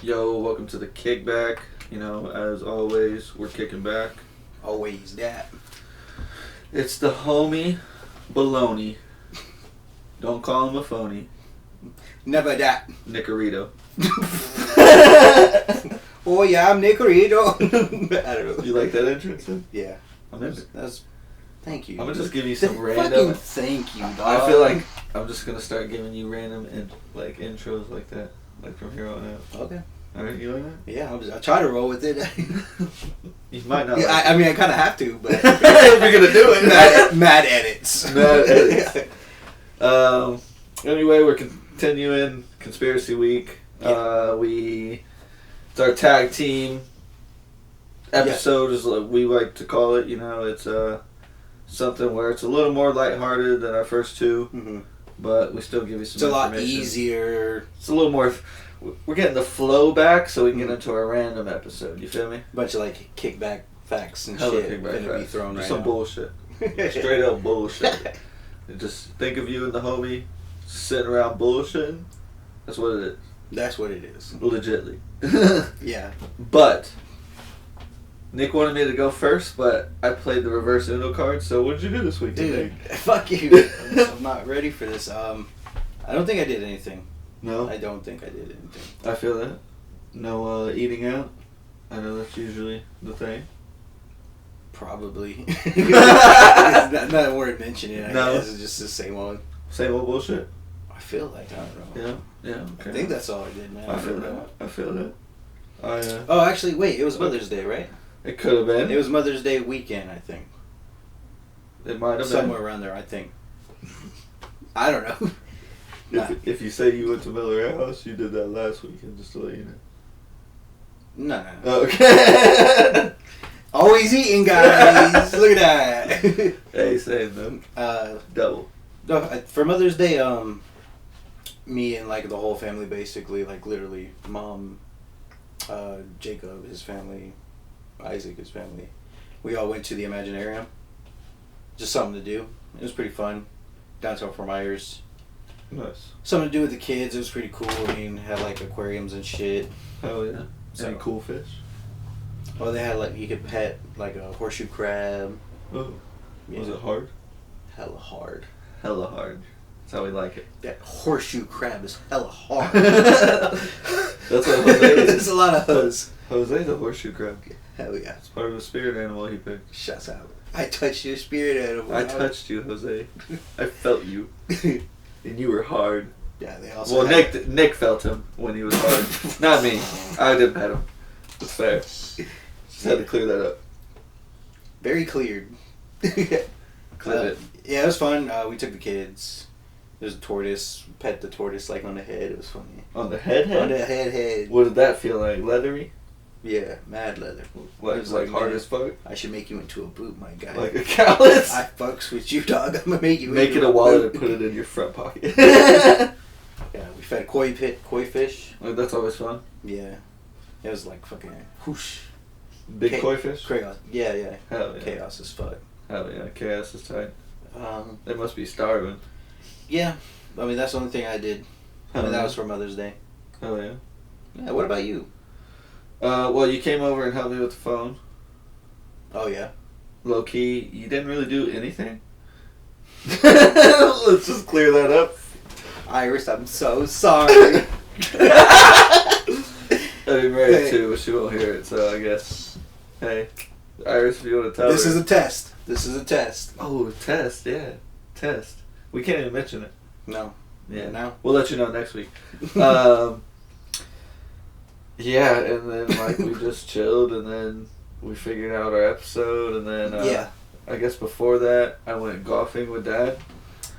Yo, welcome to the kickback. You know, as always, we're kicking back. Always that. It's the homie Baloney. Don't call him a phony. Never that. Nicorito. Oh yeah, I'm Nicorito. I don't know. You like that entrance? Yeah. I'm in. That's. Thank you. I'm gonna just give you some Fucking random. thank you, dog. I feel like I'm just gonna start giving you random intros like that, like from here on out. Okay. All right, you like that? Yeah, I try to roll with it. You might not. Yeah, Like I mean, I kind of have to, but if you're gonna do it, mad edits. Mad edits. Anyway, we're continuing Conspiracy Week. It's our tag team episode, is what we like to call it. You know, it's something where it's a little more lighthearted than our first two, but we still give you some. It's a lot easier. It's a little more. We're getting the flow back, so we can get into our random episode. You feel me? Bunch of like kickback facts and Hella shit kickback gonna facts. be thrown Just right some now. bullshit. Straight up bullshit. And just think of you and the homie sitting around bullshitting. That's what it is. That's what it is. Legitly. Yeah. But Nick wanted me to go first, but I played the reverse Uno card. So what did you do this weekend, Dude, Nick? fuck you. I'm not ready for this. I don't think I did anything. No? I don't think I did anything. I feel that. No eating out. I know that's usually the thing. Probably. It's not worth mentioning. I guess it's just the same one. Same old bullshit. I feel like, I don't know. Yeah. Okay. I think that's all I did, man. I feel that. Oh, actually, wait. It was Mother's Day, right? It could have been. It was Mother's Day weekend, I think. It might have Somewhere around there, I think. I don't know. been. If you say you went to Miller House, you did that last weekend, just to let you know. No. Okay. Always eating, guys. Look at that. Hey, same though. Double. No, for Mother's Day, me and like the whole family, basically, like literally, mom, Jacob, his family, Isaac, his family, we all went to the Imaginarium. Just something to do. It was pretty fun. Downtown Fort Myers. Nice. Something to do with the kids. It was pretty cool. I mean, had like aquariums and shit. Hell yeah. So- Any cool fish? Oh, they had like, you could pet like a horseshoe crab. Oh. Yeah. Was it hard? Hella hard. Hella hard. That's how we like it. That horseshoe crab is hella hard. That's what Jose is. There's a lot of those. Jose's a horseshoe crab. Hell yeah. It's part of the spirit animal he picked. Shuts out. I touched your spirit animal. I touched you, Jose. I felt you. And you were hard. Yeah, they also. Well, Nick felt him when he was hard. Not me. I didn't pet him. It's fair. Just had to clear that up. Very cleared. Clip it. Yeah, it was fun. We took the kids. There's a tortoise. Pet the tortoise like on the head. It was funny. On the head? On the head. What did that feel like? Leathery? Yeah, mad leather. Like, It was like hard man, as fuck? I should make you into a boot, my guy. Like a callus? I fucks with you, dog. I'm gonna make you Make into it a wallet boot. and put it in your front pocket. Yeah, we fed koi fish. Like, that's always fun. Yeah. It was like fucking whoosh. Big koi fish? Chaos. Yeah. Hell yeah. Chaos as fuck. Hell yeah. Chaos is tight. Um, They must be starving. yeah. I mean, that's the only thing I did. I mean, that was for Mother's Day. Hell yeah. Yeah, what about you? Well, you came over and helped me with the phone. Oh, yeah? Low key, you didn't really do anything. Let's just clear that up. Iris, I'm so sorry. I mean, Mary too, but she won't hear it, so I guess. Hey, Iris, if you want to tell This her. is a test. This is a test. Oh, test, yeah. Test. We can't even mention it. No. Yeah. Now? We'll let you know next week. Yeah, and then like we just chilled, and then we figured out our episode, and then Yeah. I guess before that I went golfing with Dad.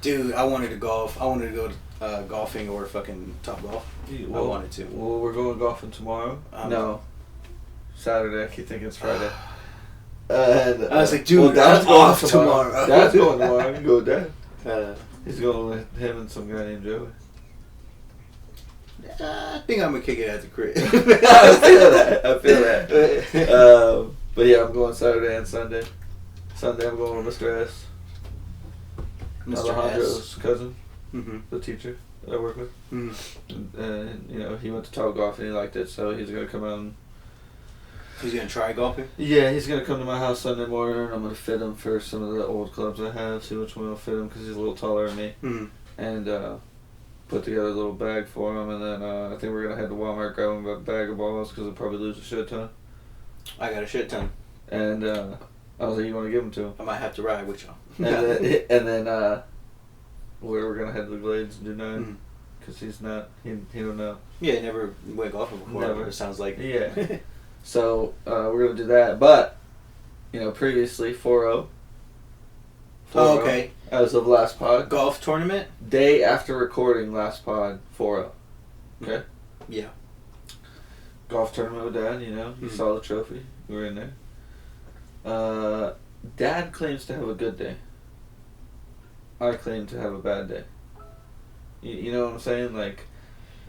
Dude, I wanted to golf. I wanted to go to golfing or fucking Top Golf. Well, I wanted to. Well, we're going golfing tomorrow. No, Saturday. I keep thinking it's Friday. And I was like, dude, I'm off tomorrow. Dad's going tomorrow. I can go with Dad. Uh, He's going with him and some guy named Joey. I think I'm gonna kick it at the crib. I feel that. But yeah, I'm going Saturday and Sunday. Sunday I'm going with Mr. S. Mr. Alejandro's S. cousin, Mm-hmm. the teacher. that I work with. And you know, he went to Top Golf and he liked it, so he's gonna come out and. He's gonna try golfing? Yeah, he's gonna come to my house Sunday morning, and I'm gonna fit him for some of the old clubs I have, see which one will fit him, because he's a little taller than me. And put together a little bag for him, and then I think we're gonna head to Walmart, grab him a bag of balls, because he'll probably lose a shit ton. I got a shit ton. And I was like, you want to give him to him? I might have to ride with y'all. and then we're gonna head to the Glades and do 9, because he's not, he don't know. Yeah, he never went golfing before. Never. It sounds like. Yeah. So we're gonna do that, but you know, previously 4-0. Oh, okay. As of last pod. Golf tournament? Day after recording last pod, 4-0. Okay? Yeah. Golf tournament with Dad, you know. You saw the trophy. We were in there. Dad claims to have a good day. I claim to have a bad day. You know what I'm saying? Like,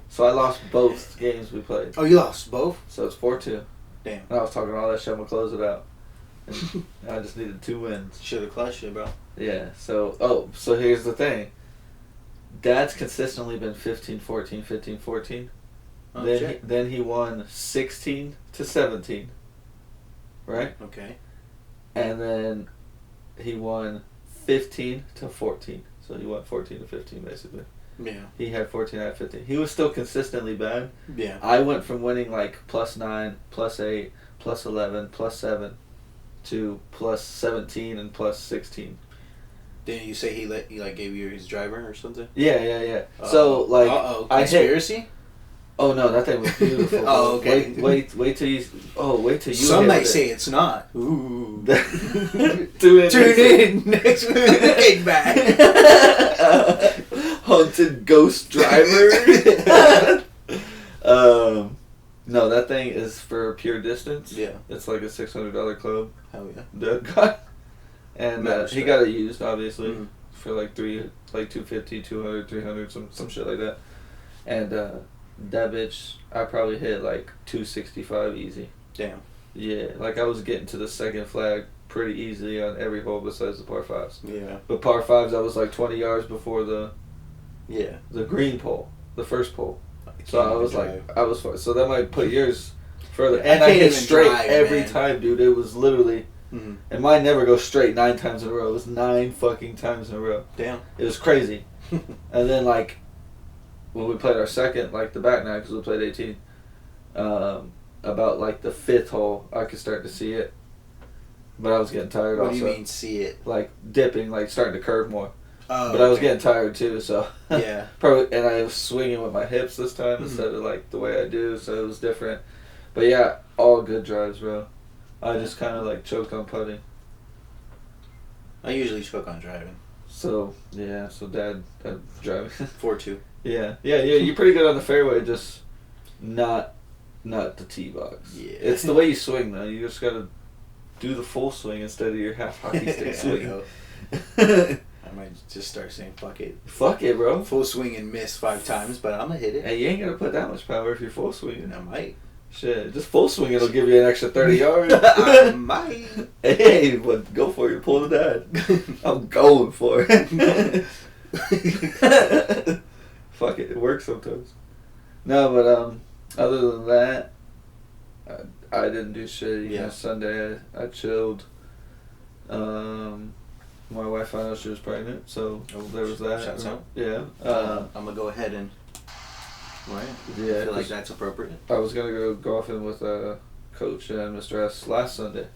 so I lost both games we played. Oh, you lost both? So it's 4-2. Damn. And I was talking all that shit, I'm gonna close it out. And I just needed 2 wins. Should have clutched it, bro. Yeah, so here's the thing. Dad's consistently been 15-14, 15-14. Oh, then he won 16-17. Right? Okay. And then he won 15-14. So he won 14-15 basically. Yeah. He had 14 out of 15. He was still consistently bad. Yeah. I went from winning like +9, +8, +11, +7 to +17 and +16. Didn't you say he gave you his driver or something? Yeah. So like conspiracy? Oh no, that thing was beautiful. Oh, okay. Wait till you. Wait till you. Some might say it's not. Ooh. Tune in next week. Back. Haunted ghost driver. No, that thing is for pure distance. Yeah. It's like a $600 club. Hell yeah. That guy. And he got it used, obviously, for like 250, 200, 300, some shit like that. And that bitch, I probably hit like 265 easy. Damn. Yeah, like I was getting to the second flag pretty easily on every hole besides the par 5s. Yeah. But par 5s, I was like 20 yards before the green pole, the first pole. So I was so that might put yours further. And I hit straight every time, dude. It was literally, and mine never goes straight 9 times in a row. It was 9 fucking times in a row. Damn. It was crazy. And then like, when we played our second, like the back nine, because we played 18, about like the 5th hole, I could start to see it. But I was getting tired also. What do you mean, see it? Like dipping, like starting to curve more. Oh, but I was getting tired too, so. Yeah. Probably, and I was swinging with my hips this time instead of like the way I do, so it was different. But yeah, all good drives, bro. I just kind of like choked on putting. I usually choke on driving. So, yeah, Dad driving. 4-2. Yeah, you're pretty good on the fairway, just not the tee box. Yeah. It's the way you swing, though. You just gotta do the full swing instead of your half hockey stick swing. I might just start saying fuck it. Fuck it, bro. Full swing and miss 5 times, but I'm gonna hit it. Hey, you ain't gonna put that much power if you're full swinging. I might. Shit, just full swing, it'll give you an extra 30 yards. I might. Hey, but go for it. Pull the Dad. I'm going for it. Fuck it. It works sometimes. No, but other than that, I didn't do shit. You know, Sunday I chilled. My wife found out she was pregnant, so there was that. Shouts out. Yeah. I'm gonna go ahead and. Right. Yeah. I feel like that's appropriate. I was gonna go golfing with Coach and Mr. S last Sunday,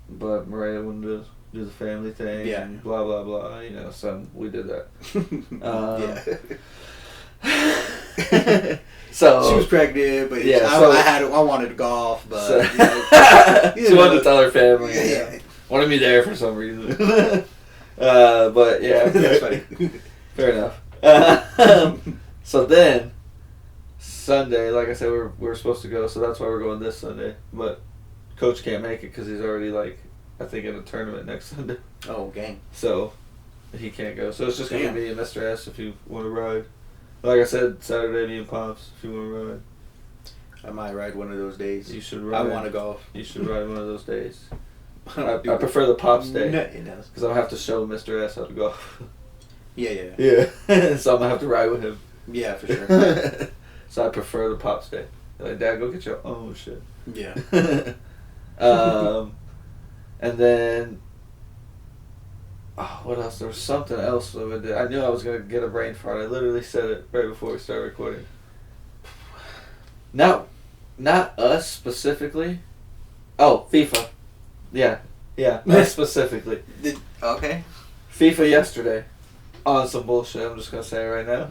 but Maria wouldn't do the family thing. Yeah. And blah blah blah. You know, so we did that. Yeah. So she was pregnant, but yeah, I wanted to golf, but so, she wanted to tell her family. Yeah. Wanted me there for some reason. But yeah, that's funny. Fair enough. So then Sunday, like I said, we're supposed to go, so that's why we're going this Sunday. But Coach can't make it because he's already I think in a tournament next Sunday. Oh, gang. So he can't go. So it's just gonna be Mr. S if you want to ride. Like I said, Saturday me and Pops if you want to ride. I might ride one of those days. You should ride. I want to golf. You should ride one of those days. I prefer the Pops day because I'll have to show Mr. S how to golf. Yeah. So I'm gonna have to ride with him. Yeah, for sure. So I prefer the Pops Day. Like, Dad, go get your own shit. Yeah. And then, what else? There was something else that we did. I knew I was gonna get a brain fart. I literally said it right before we started recording. Not us specifically. Oh, FIFA. Yeah, us specifically. Okay. FIFA yesterday. On some bullshit, I'm just gonna say it right now.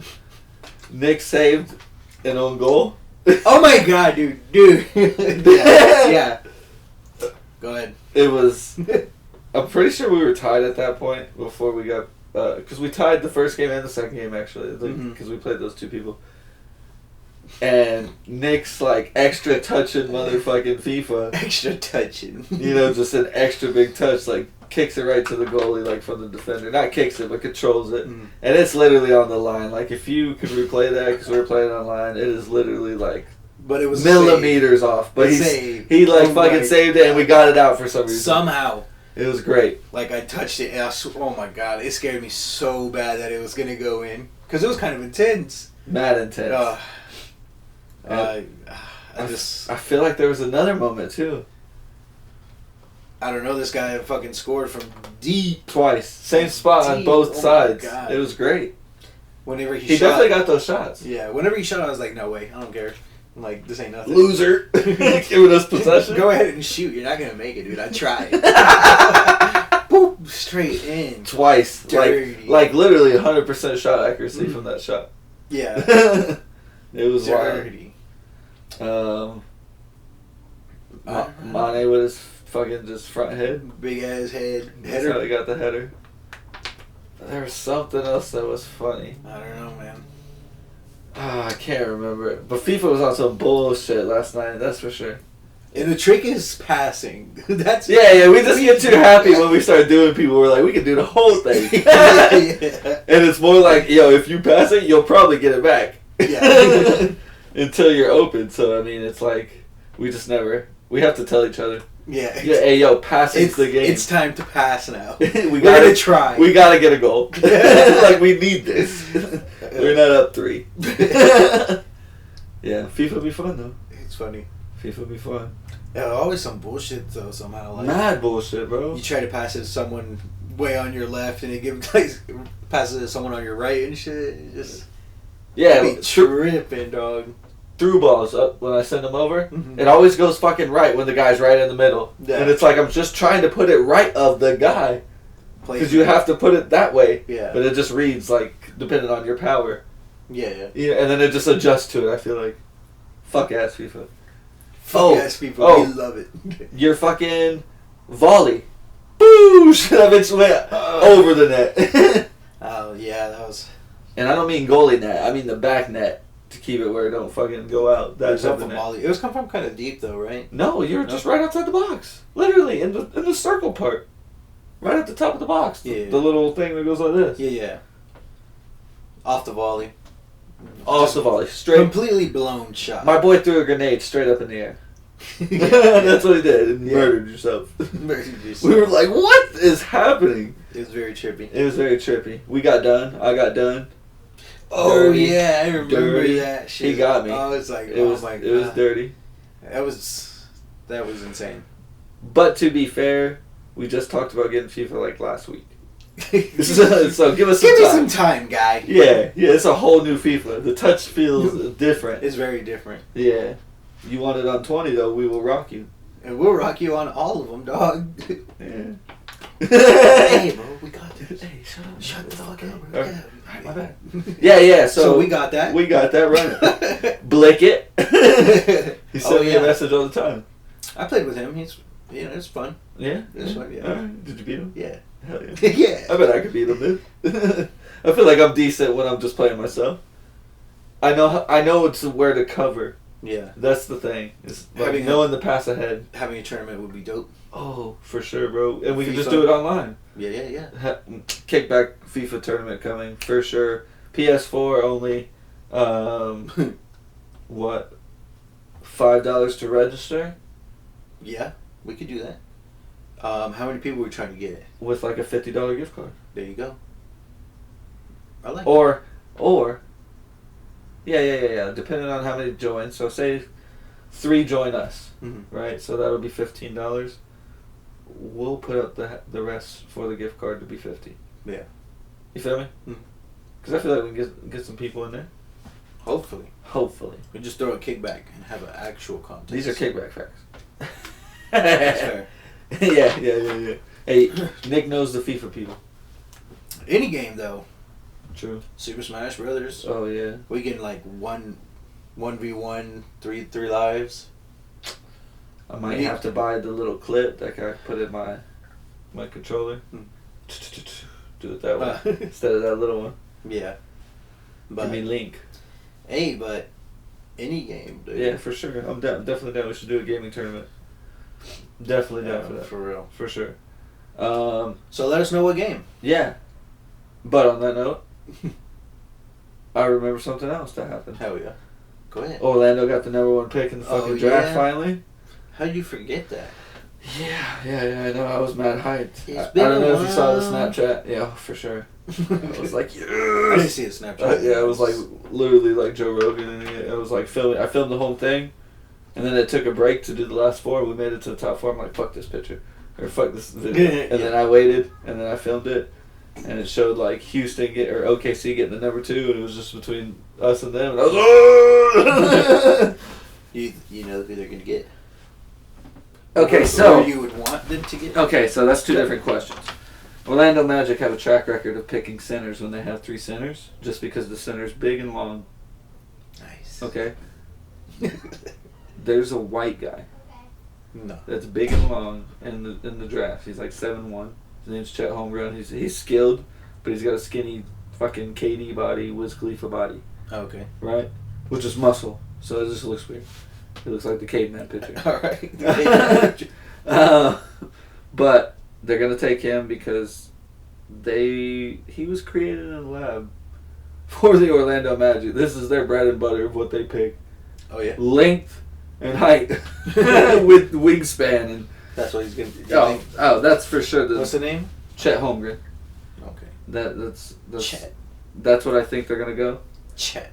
Nick saved an own goal. Oh my god, dude. Yeah. Go ahead. It was... I'm pretty sure we were tied at that point before we got... Because we tied the first game and the second game, actually. Because we played those two people. And Nick's, like, extra touching motherfucking FIFA. Extra touching. You know, just an extra big touch, like, kicks it right to the goalie, like, from the defender. Not kicks it, but controls it. And it's literally on the line. Like, if you could replay that, because we were playing online, it is literally, like... But it was millimeters off. But he like fucking saved it, and we got it out for some reason. Somehow. It was great. Like, I touched it, and oh my god, it scared me so bad that it was going to go in. Because it was kind of intense. Mad intense. I feel like there was another moment, too. I don't know, this guy fucking scored from deep. Twice. Same spot on both sides. It was great. Whenever he shot. He definitely got those shots. Yeah, whenever he shot, I was like, no way, I don't care. I'm like, this ain't nothing. Loser. Giving us possession. Go ahead and shoot. You're not going to make it, dude. I tried. Boop, straight in. Twice. Dirty. Like literally 100% shot accuracy from that shot. Yeah. It was dirty. Wild. Mane with his fucking just front head. Big ass head. That's how he got the header. There was something else that was funny. I don't know, man. I can't remember it. But FIFA was on some bullshit last night, that's for sure. And the trick is passing. That's we just get too happy when we start doing people. We're like, we can do the whole thing. And it's more like, if you pass it, you'll probably get it back. Yeah. Until you're open. So, I mean, it's like, we just never... We have to tell each other. Yeah. Hey, passing's the game. It's time to pass now. we gotta try. We gotta get a goal. Like, we need this. We're not up 3. Yeah, FIFA be fun, though. It's funny. FIFA be fun. Yeah, always some bullshit, though, somehow. Like, mad bullshit, bro. You try to pass it to someone way on your left, and it passes it to someone on your right and shit. It just... Yeah. Be tripping, dog. Through balls up when I send them over, it always goes fucking right when the guy's right in the middle. Yeah. And it's like I'm just trying to put it right of the guy. Because you have to put it that way. Yeah. But it just reads like, depending on your power. Yeah. And then it just adjusts to it, I feel like. Fuck ass FIFA. Fuck ass FIFA. We love it. Your fucking volley. Boosh! That bitch went over the net. Oh, yeah, that was... And I don't mean goalie net, I mean the back net. To keep it where it don't fucking go out. It was come from kind of deep though, right? No, you were just right outside the box. Literally, in the circle part. Right at the top of the box. Yeah. The little thing that goes like this. Yeah. Off the volley. Off the volley. Straight. Completely blown shot. My boy threw a grenade straight up in the air. That's what he did. And murdered yourself. We were like, what is happening? It was very trippy. We got done. I got done. Oh, dirty, yeah, I remember that shit. He got me. I was like, my God. It was dirty. That was insane. But to be fair, we just talked about getting FIFA like last week. So give us some time. Give me some time, guy. Yeah, it's a whole new FIFA. The touch feels different. It's very different. Yeah. You want it on 20, though, we will rock you. And we'll rock you on all of them, dog. Yeah. Hey, bro, we got this. Hey, shut the fuck up, bro. Right. My bad. Yeah. So we got that. We got that running. Blick it. He sent me a message all the time. I played with him. It's fun. Yeah. It's fun. Yeah. All right. Did you beat him? Yeah. Hell yeah. Yeah. I bet I could beat him, dude. I feel like I'm decent when I'm just playing myself. I know it's where to cover. Yeah. That's the thing. Is like knowing the pass ahead. Having a tournament would be dope. Oh, for sure, bro. And we can just do it online. Yeah. Kickback FIFA tournament coming, for sure. PS4 only. What? $5 to register? Yeah, we could do that. How many people are we trying to get? With like a $50 gift card. There you go. I like or yeah. Depending on how many join. So say 3 join us, right? So that'll be $15. We'll put up the rest for the gift card to be $50. Yeah. You feel me? Because I feel like we can get some people in there. Hopefully. We just throw a kickback and have an actual contest. These are kickback facts. That's fair. Yeah. Hey, Nick knows the FIFA people. Any game though. True. Super Smash Brothers. Oh yeah. We get like 1v1, 3 lives. I might have to buy the little clip that I put in my controller. Do it that way instead of that little one. Yeah. But, Give me Link. Hey, but any game, dude. Yeah, for sure. I'm definitely down. We should do a gaming tournament. Definitely down for that. For real. For sure. So let us know what game. Yeah. But on that note, I remember something else that happened. Hell yeah. Go ahead. Orlando got the #1 pick in the fucking draft finally. How'd you forget that? Yeah, I know. I was mad hyped. I don't know if you saw the Snapchat. Yeah, for sure. I was like, yes! I didn't see a Snapchat. Yeah, it was like literally like Joe Rogan, and it was like filming. I filmed the whole thing, and then it took a break to do the last 4. We made it to the top 4. I'm like, fuck this picture, or fuck this video. And then I waited, and then I filmed it, and it showed like Houston or OKC getting the #2, and it was just between us and them, and I was You know who they're gonna get. Okay, so you would want them to get. Okay, so that's 2 different questions. Orlando Magic have a track record of picking centers when they have 3 centers, just because the center's big and long. Nice. Okay. There's a white guy. No. That's big and long in the draft. He's like 7'1". His name's Chet Holmgren. He's skilled, but he's got a skinny fucking KD body, Wiz Khalifa body. Okay. Right? Which is muscle, so it just looks weird. It looks like the caveman picture. All right. But they're gonna take him because he was created in a lab for the Orlando Magic. This is their bread and butter of what they pick. Oh yeah. Length and height with wingspan, and that's what he's gonna. Oh, that's for sure. What's the name? Chet Holmgren. Okay. That's Chet. That's what I think they're gonna go. Chet.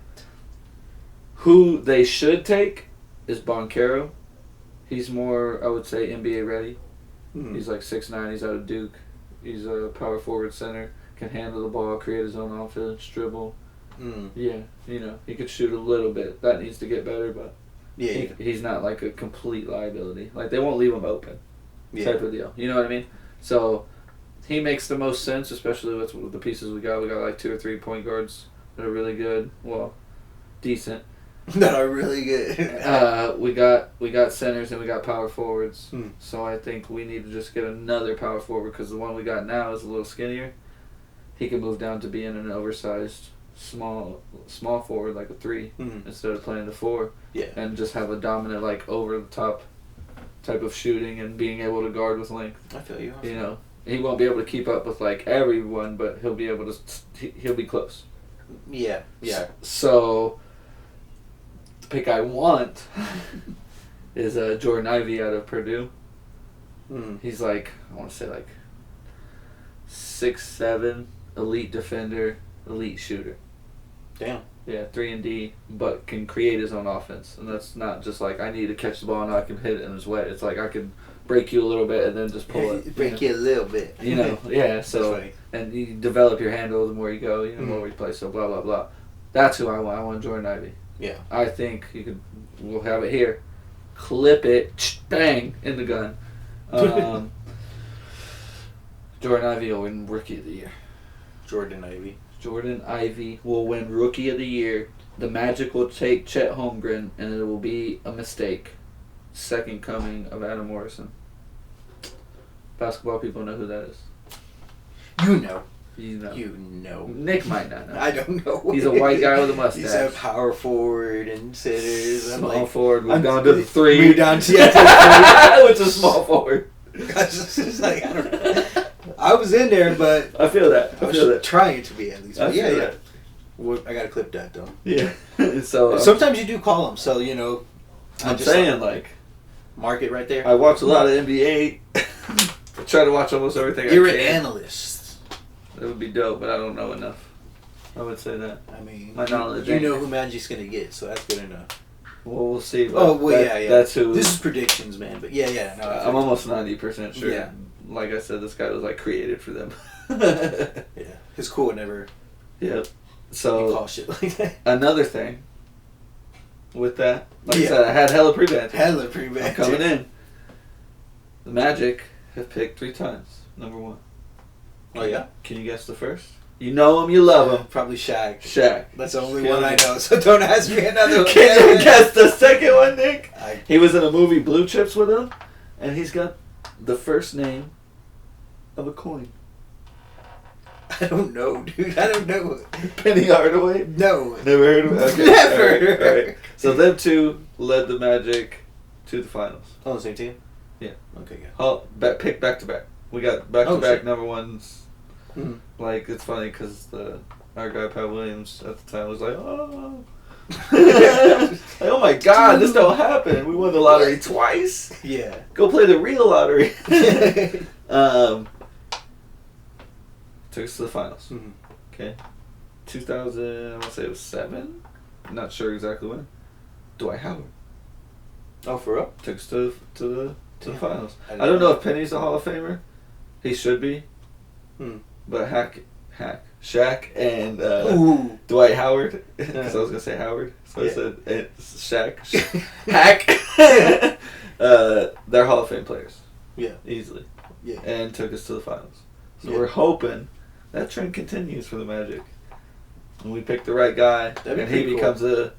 Who they should take is Boncaro. He's more, I would say, NBA ready. He's like 6'9". He's out of Duke. He's a power forward center. Can handle the ball, create his own offense, dribble. Yeah, he could shoot a little bit. That needs to get better, but he's not like a complete liability. Like, they won't leave him open type of deal. You know what I mean? So he makes the most sense, especially with the pieces we got. We got like 2 or 3 point guards that are really good. Well, decent. That are really good. We got centers and we got power forwards. So I think we need to just get another power forward, because the one we got now is a little skinnier. He can move down to being an oversized small forward, like a 3, instead of playing the 4. Yeah. And just have a dominant, like, over the top type of shooting and being able to guard with length. I feel you. He won't be able to keep up with like everyone, but he'll be able to. He'll be close. Yeah. So the pick I want is Jordan Ivey out of Purdue. He's like, I want to say like 6'7", elite defender, elite shooter. Damn. Yeah, 3-and-D, but can create his own offense, and that's not just like I need to catch the ball and I can hit it and it's wet. It's like I can break you a little bit and then just pull it. Break you a little bit. Yeah. So and you develop your handle the more you go, the more we play. So blah blah blah. That's who I want. I want Jordan Ivey. Yeah. I think we'll have it here. Clip it, bang in the gun. Jordan Ivey will win Rookie of the Year. Jordan Ivey will win Rookie of the Year. The Magic will take Chet Holmgren, and it will be a mistake. Second coming of Adam Morrison. Basketball people know who that is. You know. You know. Nick might not know. I don't know. He's a white guy with a mustache. He's a power forward and sitters. Small forward. We've gone to the 3. We've down to the 3. Which is small forward. Like, I don't know. I was in there, but I feel that. I was trying to be at least. But yeah. I gotta clip that though. Yeah. So sometimes you do call them, so I'm saying like mark it right there. I watch a lot of NBA. I try to watch almost everything. You're an analyst. It would be dope, but I don't know enough. I would say that. I mean, my knowledge. You know who Magic's gonna get, so that's good enough. Well, we'll see. Oh, well, yeah. That's who. This is predictions, man. But yeah. No, I'm almost 90% sure. Yeah. Like I said, this guy was like created for them. Yeah. His cool never. Yep. So call shit like that. Another thing. With that, like I said, I had hella pre-banter. I'm coming in. The Magic have picked 3 times. Number 1. Oh yeah. Can you guess the first? You know him, you love him. Probably Shaq. That's the only one I know, so don't ask me another one. Can you guess the second one, Nick? He was in a movie, Blue Chips, with him, and he's got the first name of a coin. I don't know, dude. I don't know. Penny Hardaway? No. Never heard of him? Okay. Never. All right. So them 2 led the Magic to the finals. On the same team? Yeah. Okay, good. Pick back to back. We got back to back number 1s. Mm-hmm. Like, it's funny because our guy Pat Williams at the time was like, oh. Like, oh my God, this don't happen. We won the lottery twice. Yeah. Go play the real lottery. Took us to the finals. Mm-hmm. Okay. 2000, I want to say it was 7. I'm not sure exactly when. Dwight Howard. Oh, for real? Took us to the finals. I don't know if Penny's a Hall of Famer. He should be. But Shaq and Dwight Howard, because I was gonna say Howard, so I said it's Shaq. Hack. They're Hall of Fame players. Yeah, easily. Yeah, and took us to the finals. So we're hoping that trend continues for the Magic, and we pick the right guy, and he becomes a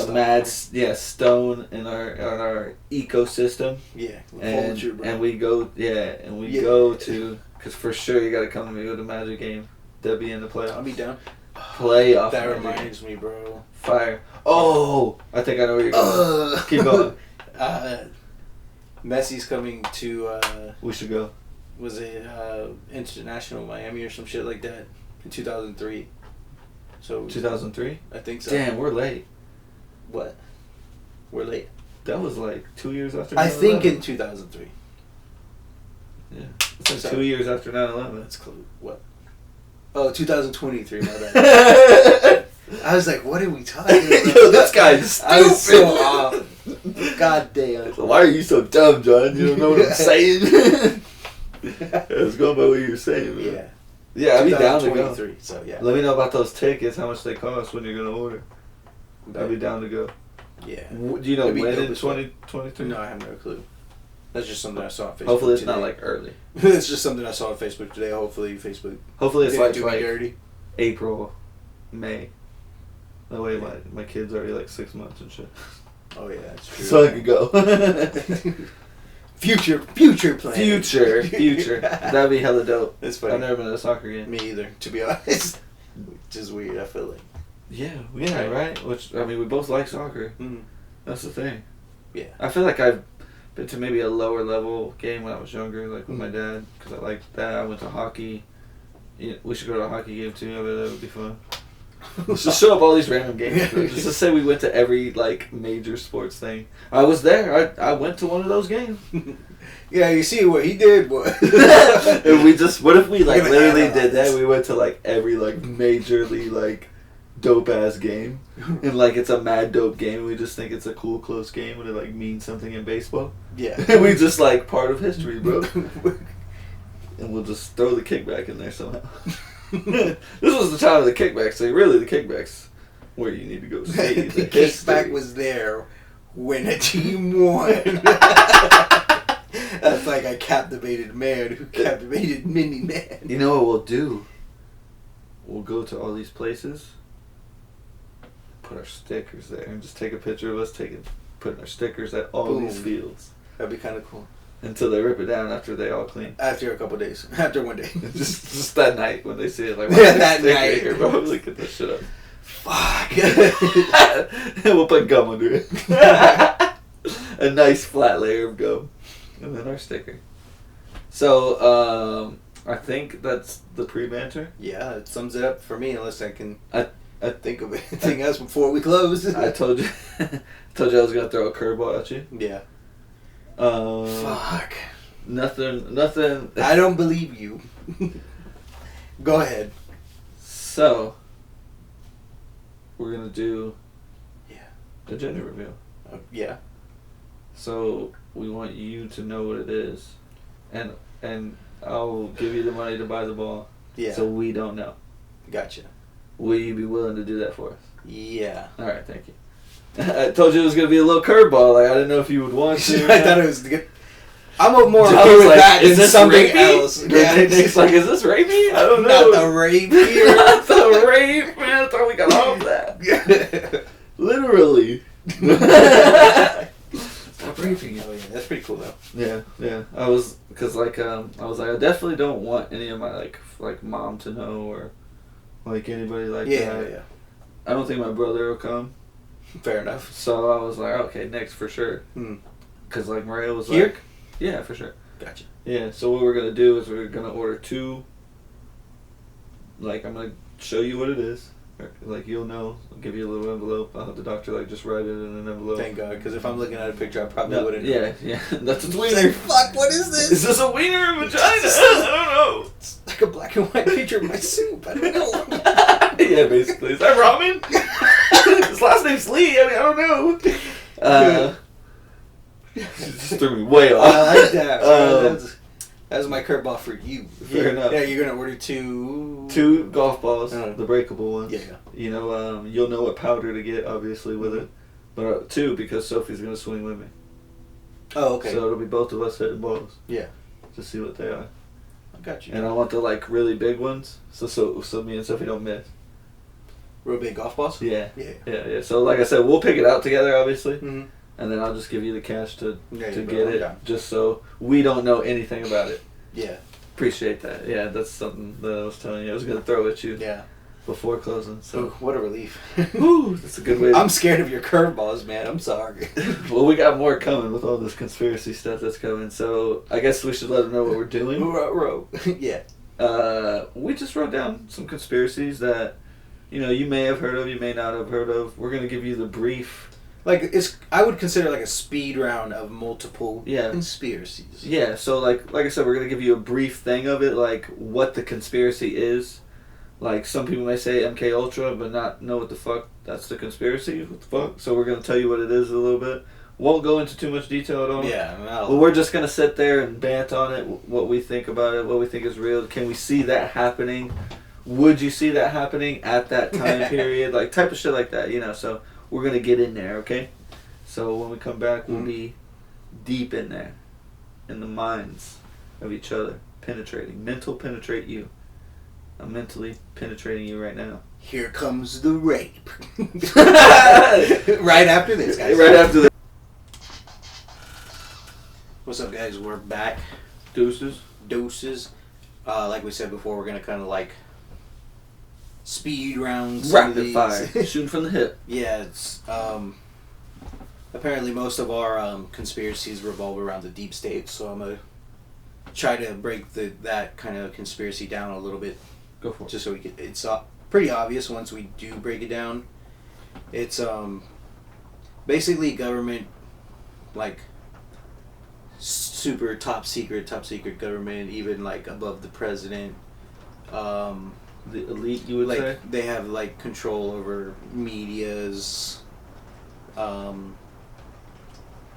mad stone in our ecosystem. Yeah, and we go go to. Because for sure you got to come to me with a Magic game. They'll be in the playoffs. I'll be down. Playoff. That reminds me, bro. Fire. Oh! I think I know where you're going. Keep going. Messi's coming to... we should go. Was it International Miami or some shit like that? In 2003. So 2003? I think so. Damn, we're late. What? We're late. That was like 2 years after 9/11. I think in 2003. Yeah. It's like 2 years after 9/11. That's close. What? Oh, 2023, my bad. I was like, what are we talking about? Yo, this guy's stupid. I was so off. God damn. So why are you so dumb, John? You don't know what I'm saying? Let's go by what you're saying, man. Yeah. Yeah, I'd be down to go. So, yeah. Let me know about those tickets, how much they cost when you're going to order. I'd be down to go. Yeah. Do you know when in 2023? No, I have no clue. That's just something I saw on Facebook. Hopefully it's not like early. It's just something I saw on Facebook today. Hopefully it's like dirty. April, May. That way my kid's already like 6 months and shit. Oh yeah, that's true. So I could go. Future plan. Future. That'd be hella dope. It's funny. I've never been to a soccer game. Me either, to be honest. Which is weird, I feel like. Yeah, right? Which, I mean, we both like soccer. Mm-hmm. That's the thing. Yeah. I feel like I've been to maybe a lower level game when I was younger, like with my dad, because I liked that. I went to hockey. Yeah, we should go to a hockey game too. I bet that would be fun. Just show up all these random games. Just to say we went to every like major sports thing. I was there. I went to one of those games. Yeah, you see what he did, boy. What if we like literally did that? We went to like every like majorly like dope ass game, and like it's a mad dope game. We just think it's a cool close game, and it like means something in baseball. Yeah, and we just like part of history, bro. And we'll just throw the kickback in there somehow. This was the time of the kickback, so really the kickback's where you need to go see. The kickback was there when a team won. That's like a captivated man who captivated many men. You know what we'll do? We'll go to all these places, put our stickers there, and just take a picture of us putting our stickers at all these fields. That'd be kind of cool. Until they rip it down after they all clean. After a couple days. After one day. just that night when they see it. Like, that night. Here, bro. Look at this shit up. Fuck. And we'll put gum under it. A nice flat layer of gum. And then our sticker. So, I think that's the pre-banter. Yeah, it sums it up for me, unless I can think of anything else before we close. I told you I was going to throw a curveball at you. Yeah. Fuck. Nothing. I don't believe you. Go ahead. So, we're gonna do a gender reveal. Yeah. So we want you to know what it is, and I'll give you the money to buy the ball. Yeah. So we don't know. Gotcha. Will you be willing to do that for us? Yeah. All right, thank you. I told you it was gonna be a little curveball. Like I didn't know if you would want to. I thought it was good. I'm more okay with that than something else. Yeah, Nick's like, is this rapey? I don't know. Not the rape here. Not the rape, man. I thought we got off that. Literally. Stop raping it. Oh yeah, that's pretty cool though. Yeah. I was like, I definitely don't want any of my like mom to know or like anybody like that. Yeah. I don't think my brother will come. Fair enough. So I was like, okay, next for sure. Because like Maria was here? Like, yeah, for sure. Gotcha. Yeah. So what we're gonna do is we're gonna order 2. Like I'm gonna show you what it is. Like you'll know. I'll give you a little envelope. I'll have the doctor like just write it in an envelope. Thank God, because if I'm looking at a picture, I probably wouldn't. Yeah. That's a wiener. Like, fuck, what is this? Is this a wiener or vagina? I don't know. It's like a black and white picture of my soup. I don't know. Yeah, basically. Is that ramen? His last name's Lee. I mean, I don't know. Just threw me way off. I like that. That was my curveball for you. Fair enough. Yeah, you're gonna order 2 golf balls, the breakable ones. Yeah. You know, you'll know what powder to get, obviously, with it. But 2 because Sophie's gonna swing with me. Oh, okay. So it'll be both of us hitting balls. Yeah. To see what they are. I got you. And I want the like really big ones, so me and Sophie don't miss. Real big golf balls? Yeah. So like I said, we'll pick it out together, obviously. Mm-hmm. And then I'll just give you the cash to get it, down. just so we don't know anything about it. Yeah. Appreciate that. Yeah, that's something that I was telling you. I was going to throw at you. Yeah. Before closing. So. Ooh, what a relief. Woo, that's a good way. I'm scared of your curveballs, man. I'm sorry. Well, we got more coming with all this conspiracy stuff that's coming. So I guess we should let them know what we're doing. Yeah. We just wrote down some conspiracies that, you may have heard of, you may not have heard of. We're going to give you the brief. Like I would consider like a speed round of multiple conspiracies. Yeah, so like I said, we're gonna give you a brief thing of it, like what the conspiracy is. Like some people may say MK Ultra, but not know what the fuck that's the conspiracy. What the fuck? So we're gonna tell you what it is a little bit. Won't go into too much detail at all. Yeah. Well, we're just gonna sit there and bant on it, what we think about it, what we think is real. Can we see that happening? Would you see that happening at that time period? Like type of shit like that, So. We're going to get in there, okay? So when we come back, we'll be deep in there. In the minds of each other. Penetrating. Mental penetrate you. I'm mentally penetrating you right now. Here comes the rape. Right after this, guys. Right after this. What's up, guys? We're back. Deuces. Like we said before, we're going to kind of like... speed rounds. Rapid fire. Shooting from the hip. Yeah, it's apparently most of our conspiracies revolve around the deep state, so I'm gonna try to break that kind of conspiracy down a little bit. Go for it. Just so we can. It's pretty obvious once we do break it down. It's basically government, like super top secret government, even like above the president. The elite, you would like say? They have like control over medias,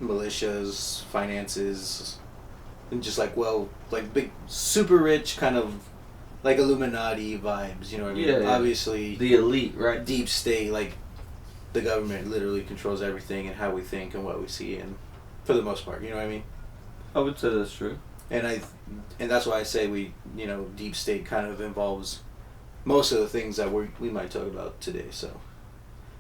militias, finances, and just like big super rich kind of like Illuminati vibes, you know what I mean? Yeah. Obviously the elite, right? Deep state, like the government literally controls everything and how we think and what we see, and for the most part, you know what I mean? I would say that's true. And that's why I say deep state kind of involves most of the things that we might talk about today. So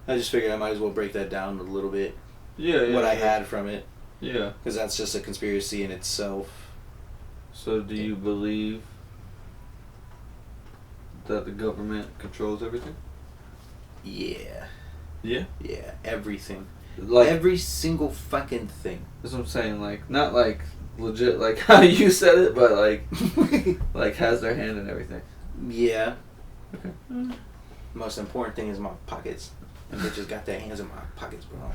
I just figured I might as well break that down a little bit. What I had from it. Yeah. Because that's just a conspiracy in itself. So do you believe that the government controls everything? Yeah. Yeah? Yeah, everything. Like every single fucking thing. That's what I'm saying. Like, not like legit, like how you said it, but like, like has their hand in everything. Yeah. Okay. Most important thing is my pockets. And they just got their hands in my pockets, bro.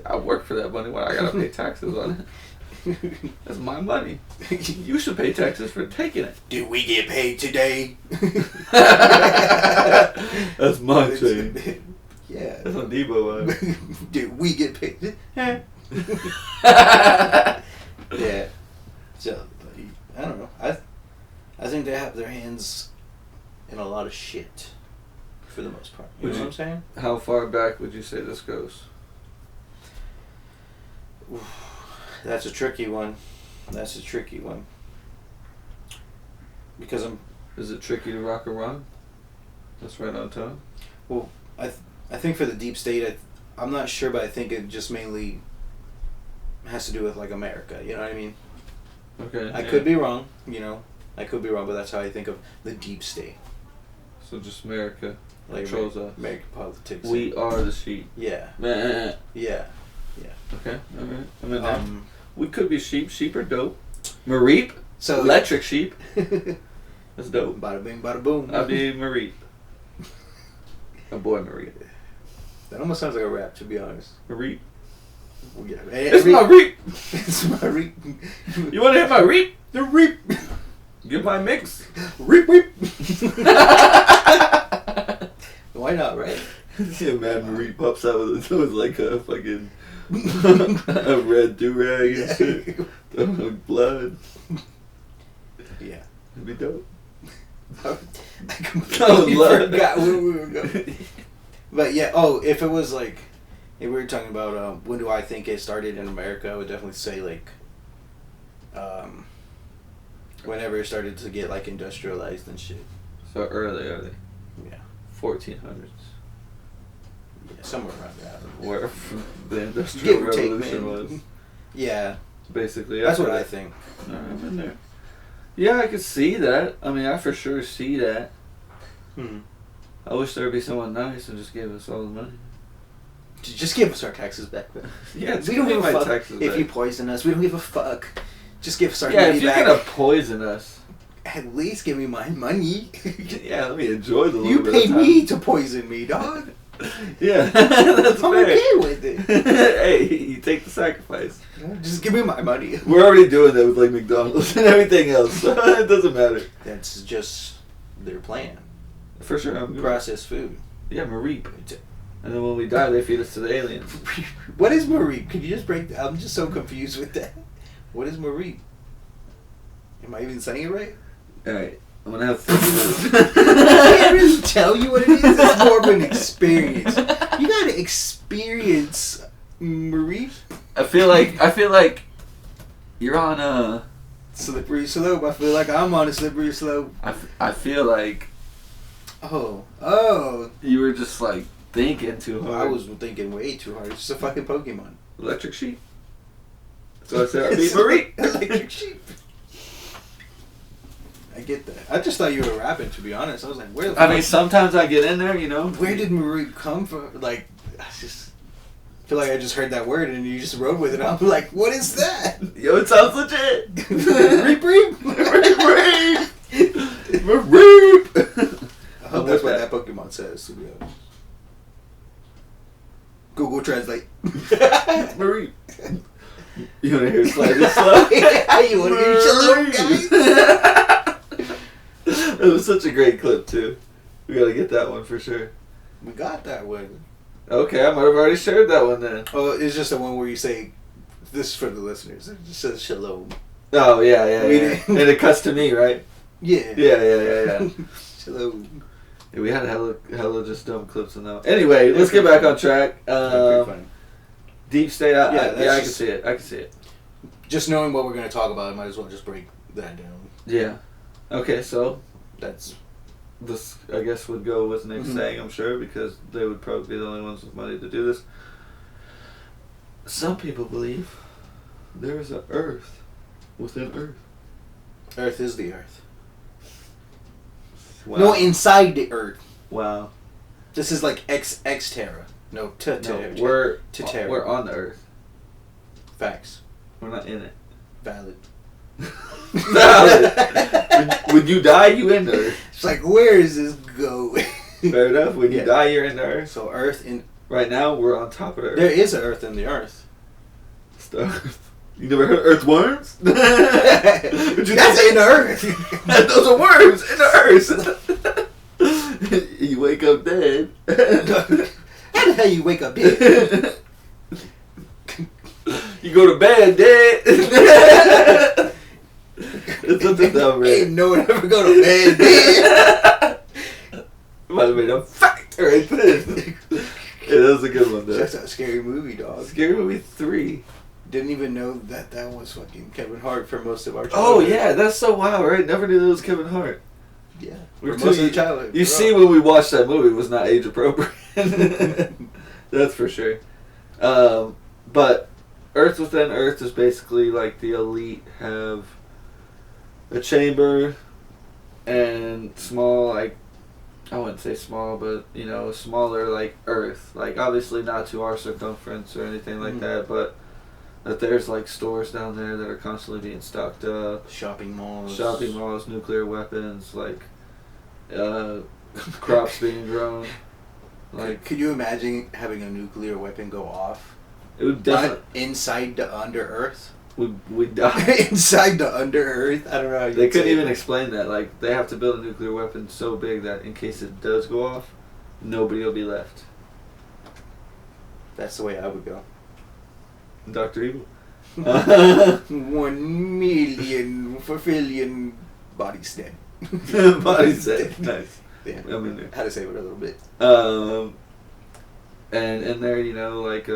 I work for that money. Why I gotta pay taxes on it? That's my money. You should pay taxes for taking it. Did we get paid today? That's my chain. Yeah. That's on Debo. Did we get paid? Yeah. So, I don't know. I think they have their hands in a lot of shit for the most part. You know what I'm saying? How far back would you say this goes? That's a tricky one. Because Is it tricky to rock a run? That's right on time. Well, I think for the deep state, I'm not sure, but I think it just mainly has to do with like America. You know what I mean? Okay. I could be wrong. I could be wrong, but that's how I think of the deep state. So just America Like controls us. American politics. We are the sheep. Yeah. Meh. Yeah. Okay. Alright. I mean, we could be sheep. Sheep are dope. Mareep. So electric sheep. That's dope. Bada bing, bada boom. I'll be Mareep. A boy Mareep. That almost sounds like a rap, to be honest. Mareep. Well, yeah. It's my reap. It's my reap. You want to hit my reap? The reap. Get my mix. Reap, reap. Why not, right? Yeah, man, Marie pops out with like a fucking a red do-rag and shit. Blood. Yeah. It'd be dope. I completely forgot where we were going. But yeah, if it was like, if we were talking about when do I think it started in America, I would definitely say like whenever it started to get like industrialized and shit. So early. Yeah. 1400s. Yeah, somewhere around that. Where the Industrial Revolution was. Yeah. Basically. That's what I think. I'm in there. Yeah, I could see that. I mean, I for sure see that. I wish there would be someone nice and just gave us all the money. Just give us our taxes back, man. Yeah, we don't give a fuck if back. You poison us. We don't give a fuck. Just give us our money back. Yeah, if you're gonna poison us, at least give me my money. Yeah, let me enjoy the little you bit pay of time. me to poison me, dog. Yeah, that's I'm fair. okay with it. Hey, you take the sacrifice. Just give me my money. We're already doing that with like McDonald's and everything else. So it doesn't matter. That's just their plan. For sure, I'm processed food. Yeah, Mareep. And then when we die, they feed us to the aliens. What is Mareep? Could you just break that? I'm just so confused with that. What is Mareep? Am I even saying it right? Alright, I'm gonna have to think of this. I can't really tell you what it is. It's more of an experience. You gotta experience Mareep. I feel like you're on a slippery slope. I feel like I'm on a slippery slope. I feel like Oh. You were just like thinking too hard. I was thinking way too hard. It's just a fucking Pokemon. Electric sheep. So I said I'd be Mareep. Electric sheep. I get that. I just thought you were rapping, to be honest. I was like, where the fuck? I mean, sometimes I get in there, you know. Where did Mareep come from? Like, I just feel like I just heard that word and you just rode with it. I'm like, what is that? Yo, it sounds legit. Reap, reap. Mareep. Mareep. I hope that's what that Pokemon says, to be honest. Google Translate. Mareep. You want to hear slightly slow? Yeah, you want to hear Shalom, guys? It was such a great clip, too. We got to get that one for sure. We got that one. Okay, I might have already shared that one then. Oh, it's just the one where you say, this is for the listeners, it just says Shalom. Oh, yeah. And it cuts to me, right? Yeah. Yeah. Shalom. Yeah, we had hella just dumb clips in that. Anyway, let's get back on track. Pretty funny. Deep state, I can see it. Just knowing what we're going to talk about, I might as well just break that down. Yeah. Okay, so that's this, I guess, would go with next saying, I'm sure, because they would probably be the only ones with money to do this. Some people believe there is an Earth within Earth. Earth is the Earth. Wow. No, inside the Earth. Wow. This is like X-Terra. No, Terra. We're on the Earth. Facts. We're not in it. Valid. Valid. When you die, you in the Earth. It's like, where is this going? Fair enough. When you die, you're in the Earth. So Earth in... Right now, we're on top of the Earth. There is an Earth in the Earth. It's the Earth. You never heard of earthworms? That's in the earth. Those are worms in the earth. You wake up dead. How the hell you wake up dead? You go to bed dead. It's such a dumb rant. Ain't no one ever go to bed dead. Might have made a fact right there. Yeah, that was a good one though. That's a scary movie, dog. Scary Movie 3. Didn't even know that was fucking Kevin Hart for most of our childhood. Oh yeah, that's so wild, right? Never knew that was Kevin Hart. Yeah. For most of the childhood. You see when we watched that movie, it was not age appropriate. That's for sure. But Earth Within Earth is basically like the elite have a chamber and small, like, I wouldn't say small, but, you know, smaller, like, Earth. Like, obviously not to our circumference or anything like that, but that there's, like, stores down there that are constantly being stocked up. Shopping malls, nuclear weapons, like, crops being grown. Like, could you imagine having a nuclear weapon go off? It would definitely... But inside the under Earth? We die. Inside the under Earth? I don't know how you They couldn't even explain that. Like, they have to build a nuclear weapon so big that in case it does go off, nobody will be left. That's the way I would go. Dr. Evil. 1 million fulfilling bodies dead. Bodies dead. Nice. Yeah. I'm in there. Had to save it a little bit. And in there, you know, like,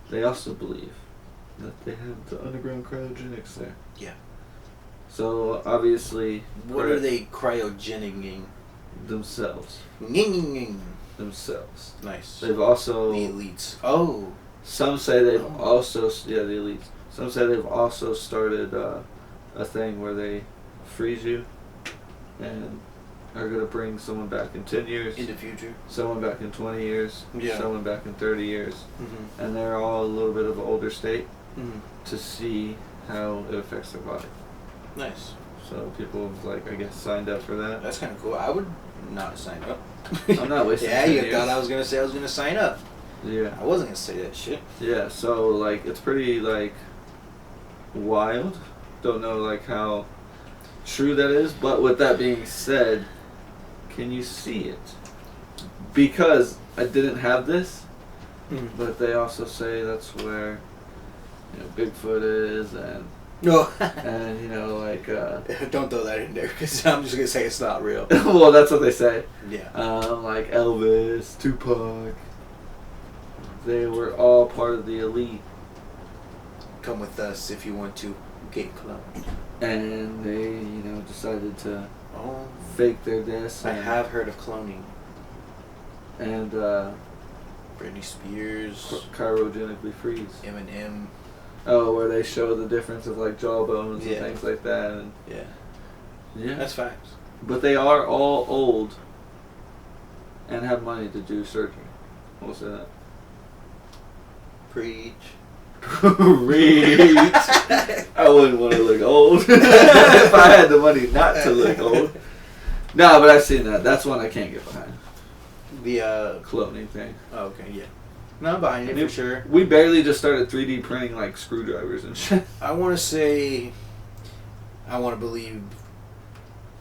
they also believe that they have the underground cryogenics there. Yeah. So, obviously... What are they cryogenicing? Themselves. Themselves. Nice. They've also... The elites. Oh. Some say they've also... Yeah, the elites. Some say they've also started a thing where they freeze you and are going to bring someone back in 10 years. In the future. Someone back in 20 years. Yeah. Someone back in 30 years. Mm-hmm. And they're all a little bit of an older state Mm-hmm. to see how it affects their body. Nice. So people have, like, I guess, signed up for that. That's kind of cool. I would not sign up. I'm not wasting 10 you years. thought I was going to say I was going to sign up. Yeah. I wasn't going to say that shit. Yeah, so, like, it's pretty, like, wild. Don't know, like, how true that is. But with that being said, can you see it? Because I didn't have this, but they also say that's where, you know, Bigfoot is, and no, and you know, like don't throw that in there because I'm just gonna say it's not real. Well, that's what they say. Yeah. Like Elvis, Tupac, they were all part of the elite. Come with us if you want to get cloned. And they, you know, decided to fake their deaths. I have heard of cloning. And Britney Spears, cryogenically freeze. Eminem. Oh, where they show the difference of like jawbones and Yeah. things like that. And Yeah, that's facts. But they are all old and have money to do surgery. We'll say that. Preach. Preach. I wouldn't want to look old if I had the money not to look old. No, but I've seen that. That's one I can't get behind. The cloning thing. Oh, okay, yeah. No, I'm behind it for sure. We barely just started 3D printing like screwdrivers and shit. I want to believe,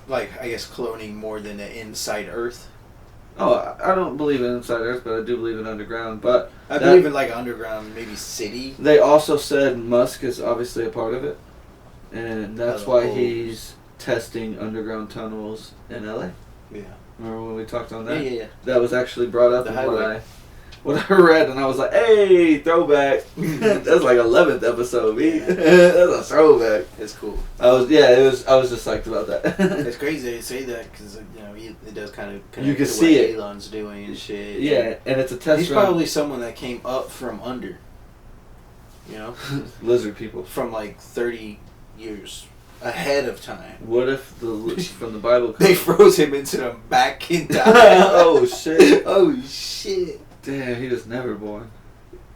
like, I guess cloning more than the inside Earth. Oh, I don't believe in inside Earth, but I do believe in underground. But I believe in like underground, maybe city. They also said Musk is obviously a part of it, and that's why he's testing underground tunnels in LA. Yeah. Remember when we talked on that? Yeah. That was actually brought up in what I read, and I was like, "Hey, throwback." That's like 11th episode, me. Yeah. That's a throwback. It's cool. I was just psyched about that. It's crazy they say that because you know it does kind of you can see it. Elon's doing and shit. Yeah, and it's a test. He's probably someone that came up from under. You know, lizard people from like 30 years ahead of time. What if from the Bible they froze him into them back in time? Oh shit! Oh shit! Damn, he was never born.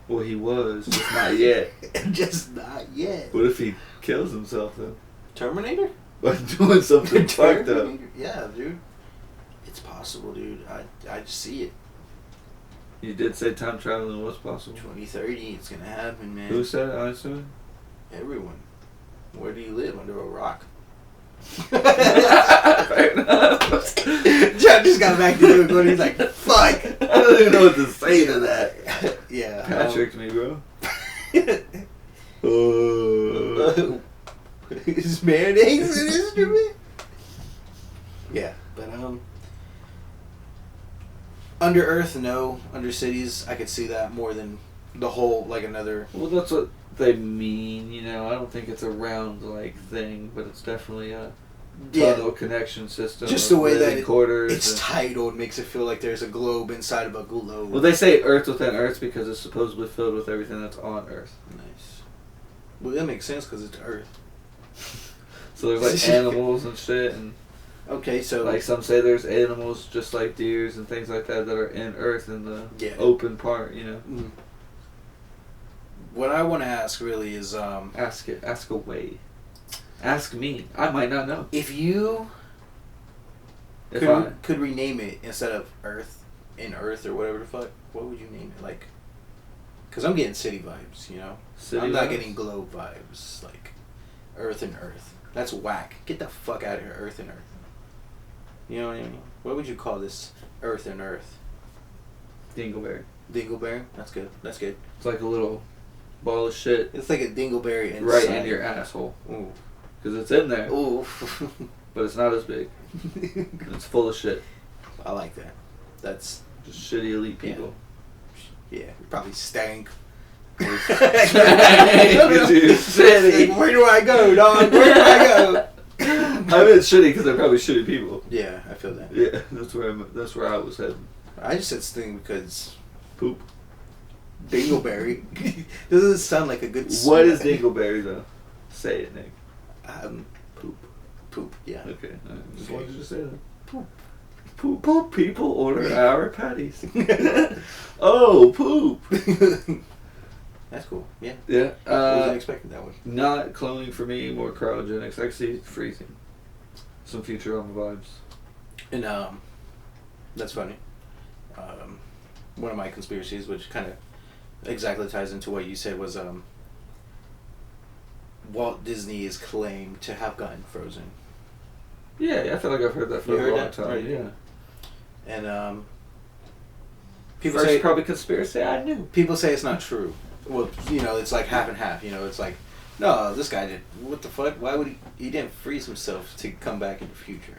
Well, he was, just not yet. Just not yet. What if he kills himself though? Terminator? By doing something fucked up. Yeah, dude. It's possible, dude. I just see it. You did say time traveling was possible. 2030, it's gonna happen, man. Who said it? Einstein? Everyone. Where do you live? Under a rock? Fair enough. John just got back to doing what he's like, fuck! I don't even know what to say to that. Yeah. Patricked me, bro. Is mayonnaise an instrument? Yeah, but under Earth, no. Under cities, I could see that more than the whole, like another... Well, that's what they mean, you know. I don't think it's a round, like, thing, but it's definitely a tunnel connection system. Just the way that it's titled makes it feel like there's a globe inside of a globe. Well, they say Earth within Earth because it's supposedly filled with everything that's on Earth. Nice. Well, that makes sense because it's Earth. So there's, like, animals and shit, and... Okay, so... Like, some say there's animals just like deers and things like that that are in Earth in the open part, you know. Mm. What I want to ask, really, is... Ask it. Ask away. Ask me. I might not know. If you could rename it instead of Earth, in Earth, or whatever the fuck, what would you name it? Like... Because I'm getting city vibes, you know? I'm not getting globe vibes. Like, Earth and Earth. That's whack. Get the fuck out of here, Earth and Earth. You know what I mean? What would you call this Earth and Earth? Dingleberry. Dingleberry? That's good. That's good. It's like a little ball of shit. It's like a dingleberry inside. Right in your asshole. Ooh. Because it's in there. Ooh. But it's not as big. It's full of shit. I like that. That's... Just shitty elite people. Yeah. Probably stank. Shitty. Where do I go, dog? Where do I go? I mean, it's shitty because they're probably shitty people. Yeah, I feel that. Yeah, that's where I was heading. I just said sting because poop. Dingleberry doesn't sound like a good. What is dingleberry though? Say it, Nick. Poop. Poop. Yeah. Okay. Just wanted you to say that. Poop. Poop. Poop. People order our patties. Oh, poop. That's cool. Yeah. Yeah. I wasn't expecting that one. Not cloning for me, more cryogenics. I can see freezing. Some Futurama vibes. And that's funny. One of my conspiracies, which kind of exactly ties into what you said, was Walt Disney is claimed to have gotten frozen. Yeah, I feel like I've heard that for a long time. Right. Yeah. And people First, say probably conspiracy. I knew. People say it's not true. Well, you know, it's like half and half. You know, it's like, no, this guy did. What the fuck? Why would he didn't freeze himself to come back in the future?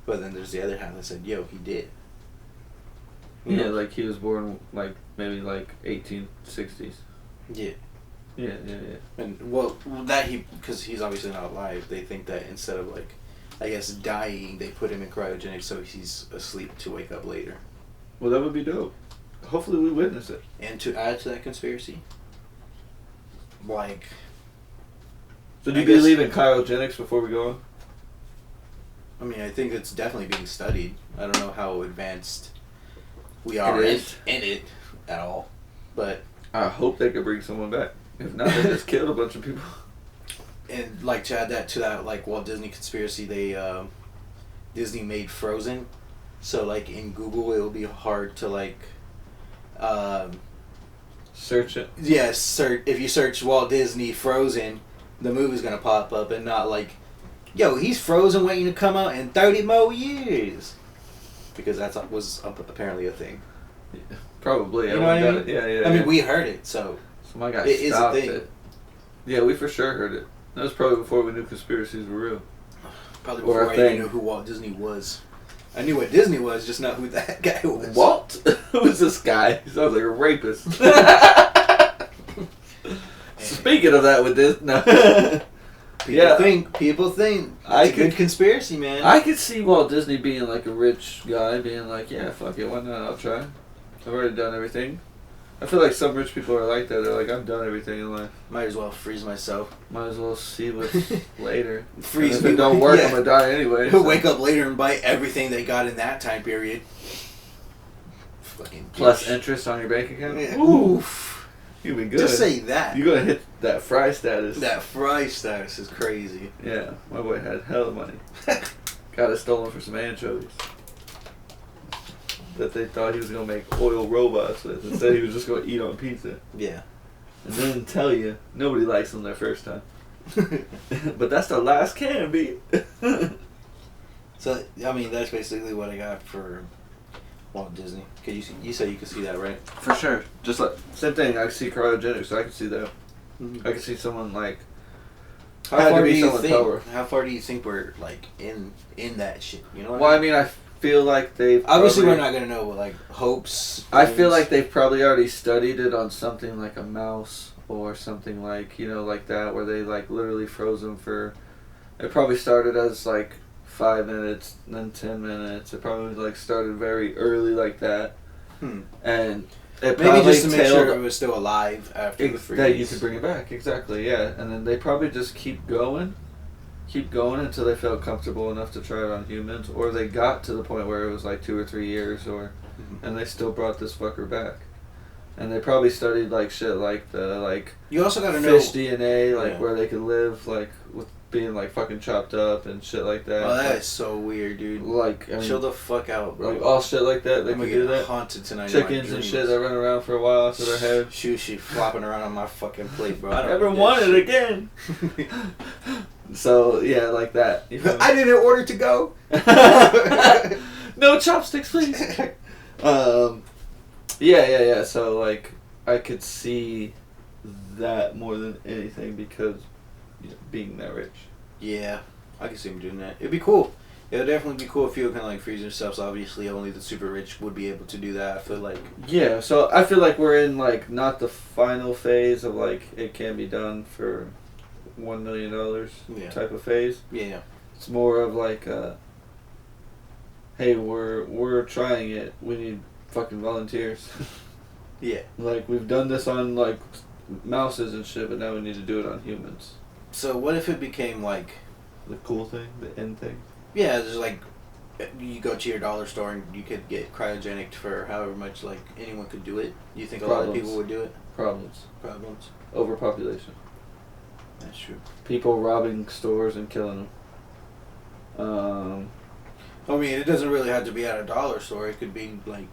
But then there's the other half that said, yo, he did. Yeah, like he was born like maybe like 1860s. Yeah. Yeah. And well, that because he's obviously not alive. They think that instead of like, I guess dying, they put him in cryogenics so he's asleep to wake up later. Well, that would be dope. Hopefully, we witness it. And to add to that conspiracy, like. So do you believe in cryogenics before we go on? I mean, I think it's definitely being studied. I don't know how advanced we are in it at all, but I hope they could bring someone back. If not, they just killed a bunch of people. And like to add that to that, like Walt Disney conspiracy, they Disney made Frozen, so like in Google it'll be hard to like search it. Yes, if you search Walt Disney Frozen, the movie's gonna pop up, and not like, yo, he's frozen waiting to come out in 30 more years. Because that was apparently a thing. Yeah, probably. You know what I mean? Yeah. I mean, we heard it, so my guy stopped it. Yeah, we for sure heard it. That was probably before we knew conspiracies were real. Probably before I even knew who Walt Disney was. I knew what Disney was, just not who that guy was. Walt? Who's this guy? He sounds like a rapist. Speaking of that with this, no. People think. It's a good conspiracy, man. I could see Walt Disney being like a rich guy, being like, yeah, fuck it, why not? I'll try. I've already done everything. I feel like some rich people are like that. They're like, I've done everything in life. Might as well freeze myself. Might as well see what's later. Freeze if it don't work, I'm gonna die anyway. So. Wake up later and buy everything they got in that time period. Fucking plus interest on your bank account. Yeah. Oof. You'd be good. Just say that. You're gonna hit that fry status. That fry status is crazy. Yeah, my boy had hella money. Got it stolen for some anchovies. That they thought he was gonna make oil robots with. Instead, he was just gonna eat on pizza. Yeah. And then tell you, nobody likes them their first time. But that's the last can be. So, I mean, that's basically what I got for Walt Disney. You said you could see that, right? For sure. Just like, same thing, I see cryogenics, so I can see that. Mm-hmm. I can see someone like... How far do you think we're, like, in that shit? You know what I mean, I feel like they've... Obviously, we're not going to know, like, hopes. I feel like they've probably already studied it on something like a mouse or something like, you know, like that, where they, like, literally froze them for... It probably started as, like, 5 minutes, then 10 minutes. It probably, like, started very early like that. And... Maybe just to make sure it was still alive after the freeze. That you could bring it back, exactly, yeah. And then they probably just keep going until they felt comfortable enough to try it on humans, or they got to the point where it was like 2 or 3 years, and they still brought this fucker back. And they probably studied like shit like the you also gotta fish know DNA, where they could live like with being like fucking chopped up and shit like that. Oh, that is so weird, dude. Like, I mean, chill the fuck out, bro. Like all shit like that. They can do that. Haunted tonight. Chickens and shit that run around for a while after their head. She flopping around on my fucking plate, bro. I don't never want it again. So yeah, like that. I didn't order to go. No chopsticks, please. Yeah. So like, I could see that more than anything because, being that rich. Yeah, I can see him doing that. It'd be cool. It would definitely be cool if you kind of like freeze yourselves. Obviously, only the super rich would be able to do that. I feel like. Yeah, so I feel like we're in like not the final phase of like it can be done for $1 million type of phase. Yeah. It's more of like, hey, we're trying it. We need fucking volunteers. Yeah. Like we've done this on like mouses and shit, but now we need to do it on humans. So what if it became like the cool thing, the end thing? Yeah, there's like you go to your dollar store and you could get cryogenic for however much. Like anyone could do it. You think a lot of people would do it? Problems. Overpopulation. That's true. People robbing stores and killing them. I mean, it doesn't really have to be at a dollar store. It could be like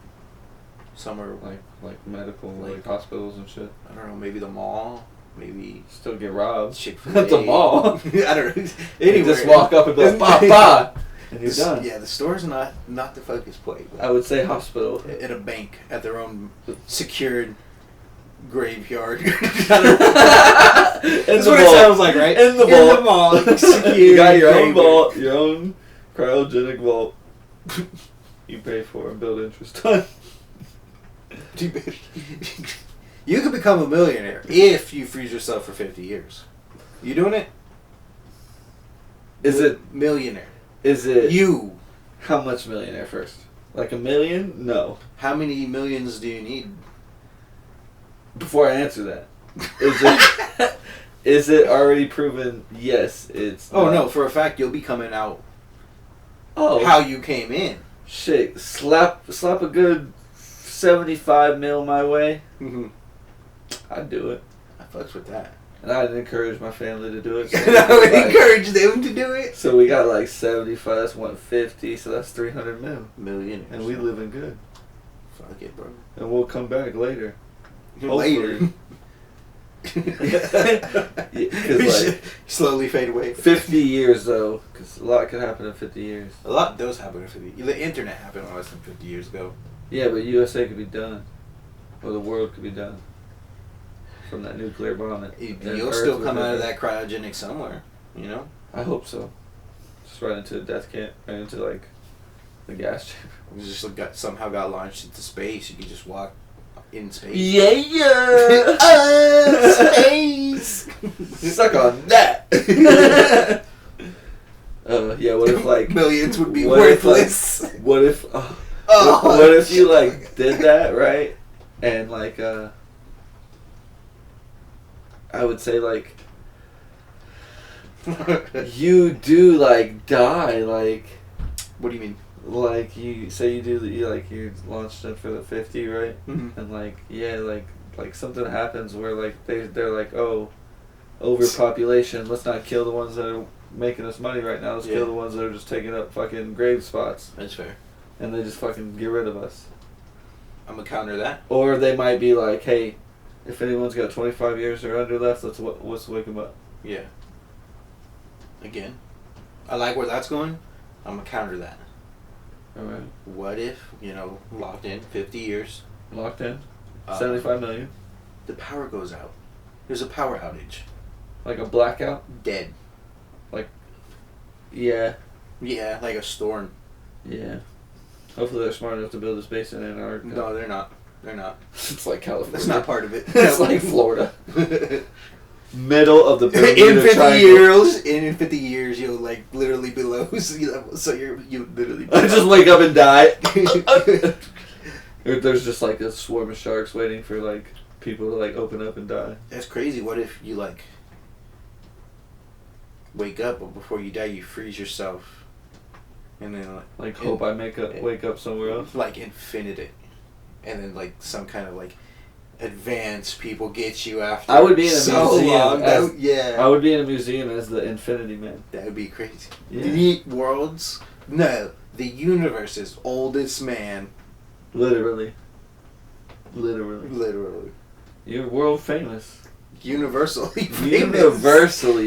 somewhere like medical, like hospitals and shit. I don't know. Maybe the mall. Maybe still get robbed. Chick-fil-A. At the mall. I don't know. Anyway, just walk up and be like, "Bah, bah," and you're done. Yeah, the store's not the focus point. I would say hospital. At a bank, at their own secured graveyard. That's what it sounds like, right? In the mall. You got your own vault, your own cryogenic vault. You pay for and build interest on. You could become a millionaire if you freeze yourself for 50 years. You doing it? Is it millionaire? Is it you? How much millionaire first? Like $1 million? No. How many millions do you need? Before I answer that, is it already proven? Yes, it's. Oh no! For a fact, you'll be coming out. Oh, how you came in? Shit! Slap a good 75 mil my way. I'd do it. I fucks with that. And I'd encourage my family to do it. So I would encourage them to do it. So we got like 75. That's 150. So that's 300 million. And we living good. Fuck it, bro. And we'll come back later. Later. Like, slowly fade away. 50 years though, because a lot could happen in 50 years. A lot does happen in 50. The internet happened less than 50 years ago. Yeah, but USA could be done, or the world could be done from that nuclear bomb. You'll still come out of that cryogenic somewhere, you know. I hope so. Just right into a death camp, right into like the gas chamber. You just somehow got launched into space. You could just walk in space. Yeah, space. Suck on that. Yeah. What if like millions would be worthless? What if? What if you like did that right, and like I would say like you do like die like. What do you mean? Like you say you launched it for the 50, right? Mm-hmm. And like something happens where like they're like, oh, overpopulation. Let's not kill the ones that are making us money right now. Let's kill the ones that are just taking up fucking grave spots. That's fair. And they just fucking get rid of us. I'm gonna counter that. Or they might be like, hey, If anyone's got 25 years or under left, let's wake them up. Yeah. Again, I like where that's going. I'm gonna counter that. All right. What if, locked in 50 years? Locked in? 75 million? The power goes out. There's a power outage. Like a blackout? Dead. Like, yeah. Yeah, like a storm. Yeah. Hopefully they're smart enough to build a base in Antarctica. No, they're not. They're not. It's like California. That's not part of it. It's like Florida. Middle of the in 50 years, you'll like literally below sea level. So you literally. I just wake up and die. There's just like a swarm of sharks waiting for like people to like open up and die. That's crazy. What if you like wake up, but before you die, you freeze yourself, and then hope I wake up somewhere else. Like infinity, and then like some kind of like. Advanced people get you after. I would be in a museum. I would be in a museum as the Infinity Man. That would be crazy. Yeah. The world's the universe's oldest man. Literally. You're world famous. Universally